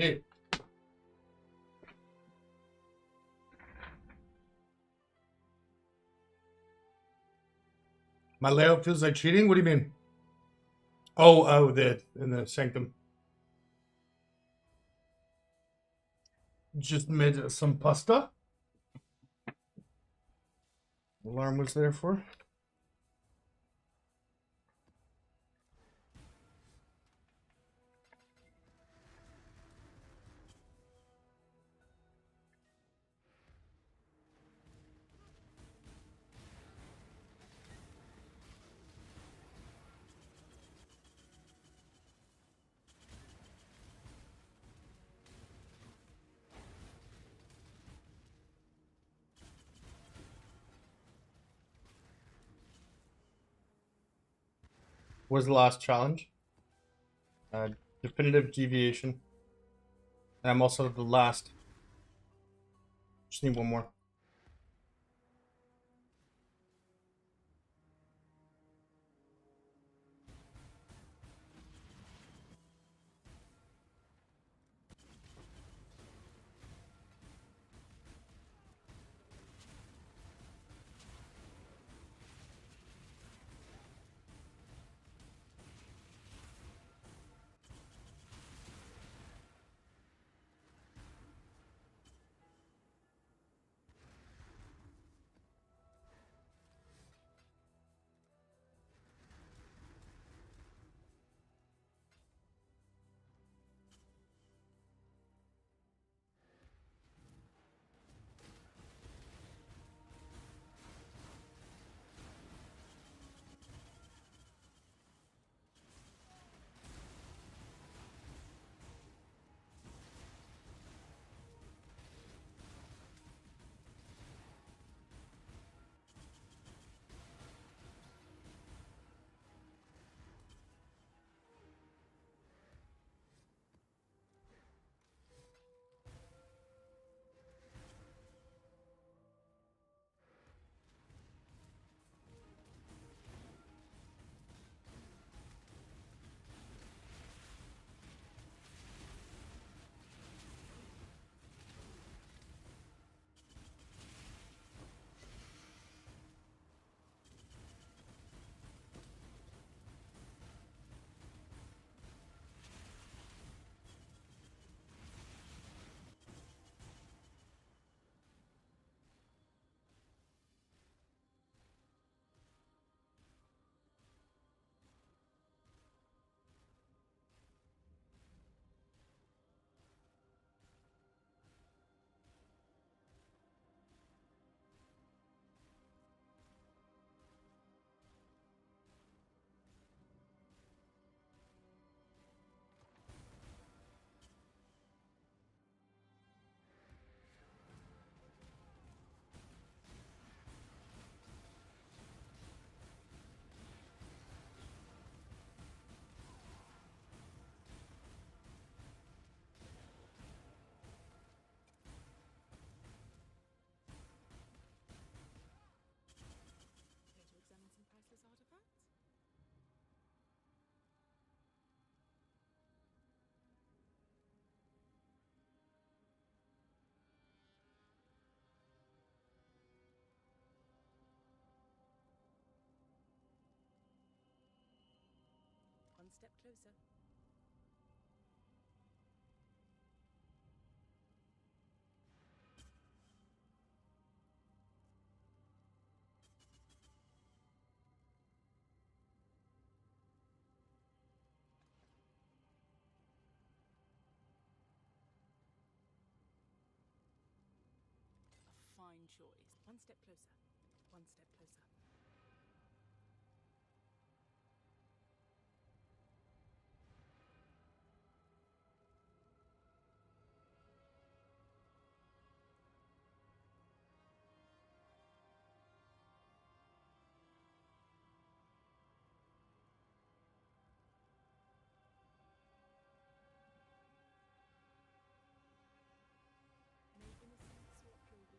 Hey. My layout feels like cheating? What do you mean? Oh, in the sanctum. Just made some pasta. Alarm was there for. Was the last challenge. Definitive deviation. And I'm also the last. Just need one more. Here to examine some priceless artifacts? One step closer. A fine choice. One step closer. One step closer. May innocence walk your wall.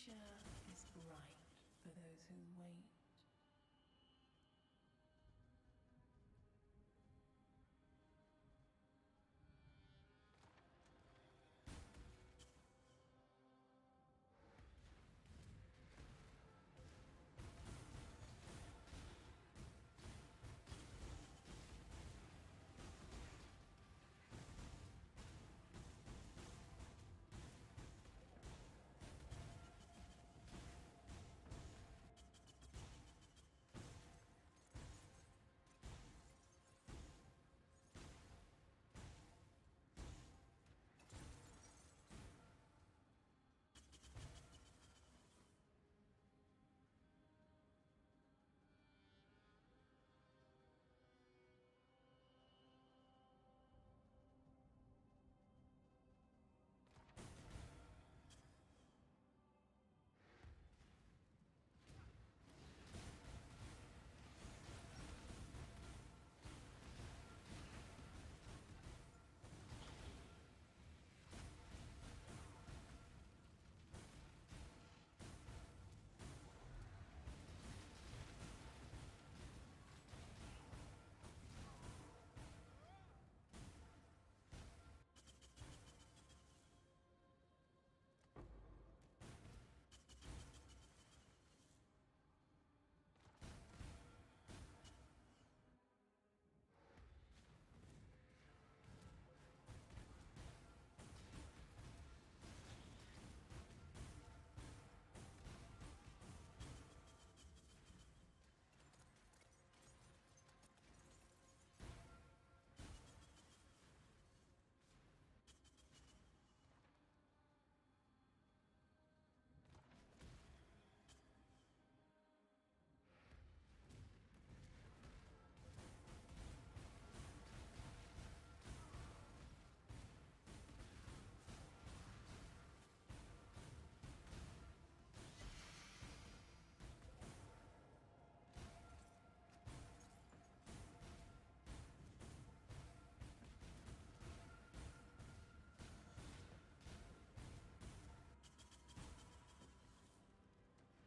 future is bright for those who wait.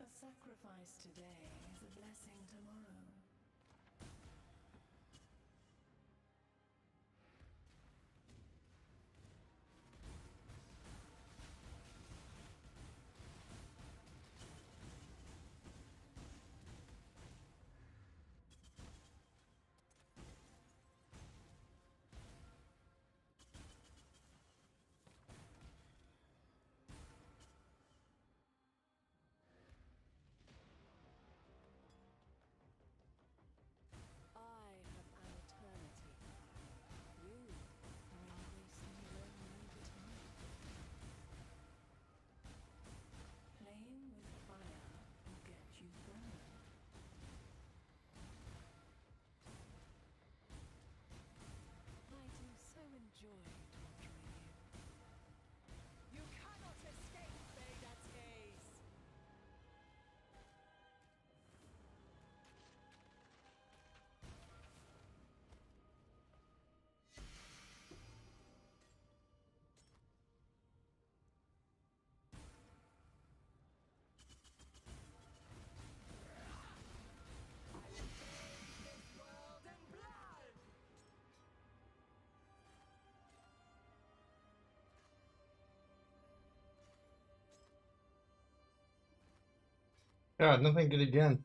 A sacrifice today is a blessing tomorrow. I have an eternity. You are wasting your own time. Playing with fire will get you burned. I do so enjoy torturing you. You cannot escape Vader's gaze! World and blood! God, nothing good again.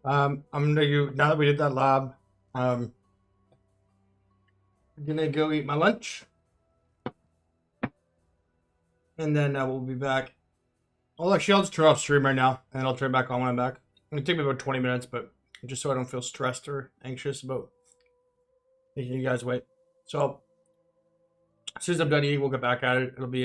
I'm gonna go now that we did that lab. I'm gonna go eat my lunch, and then we'll be back. Well, actually, I'll just turn off stream right now, and I'll turn back on when I'm back. It'll take me about 20 minutes, but just so I don't feel stressed or anxious about making you guys wait. So as soon as I'm done eating, we'll get back at it. It'll be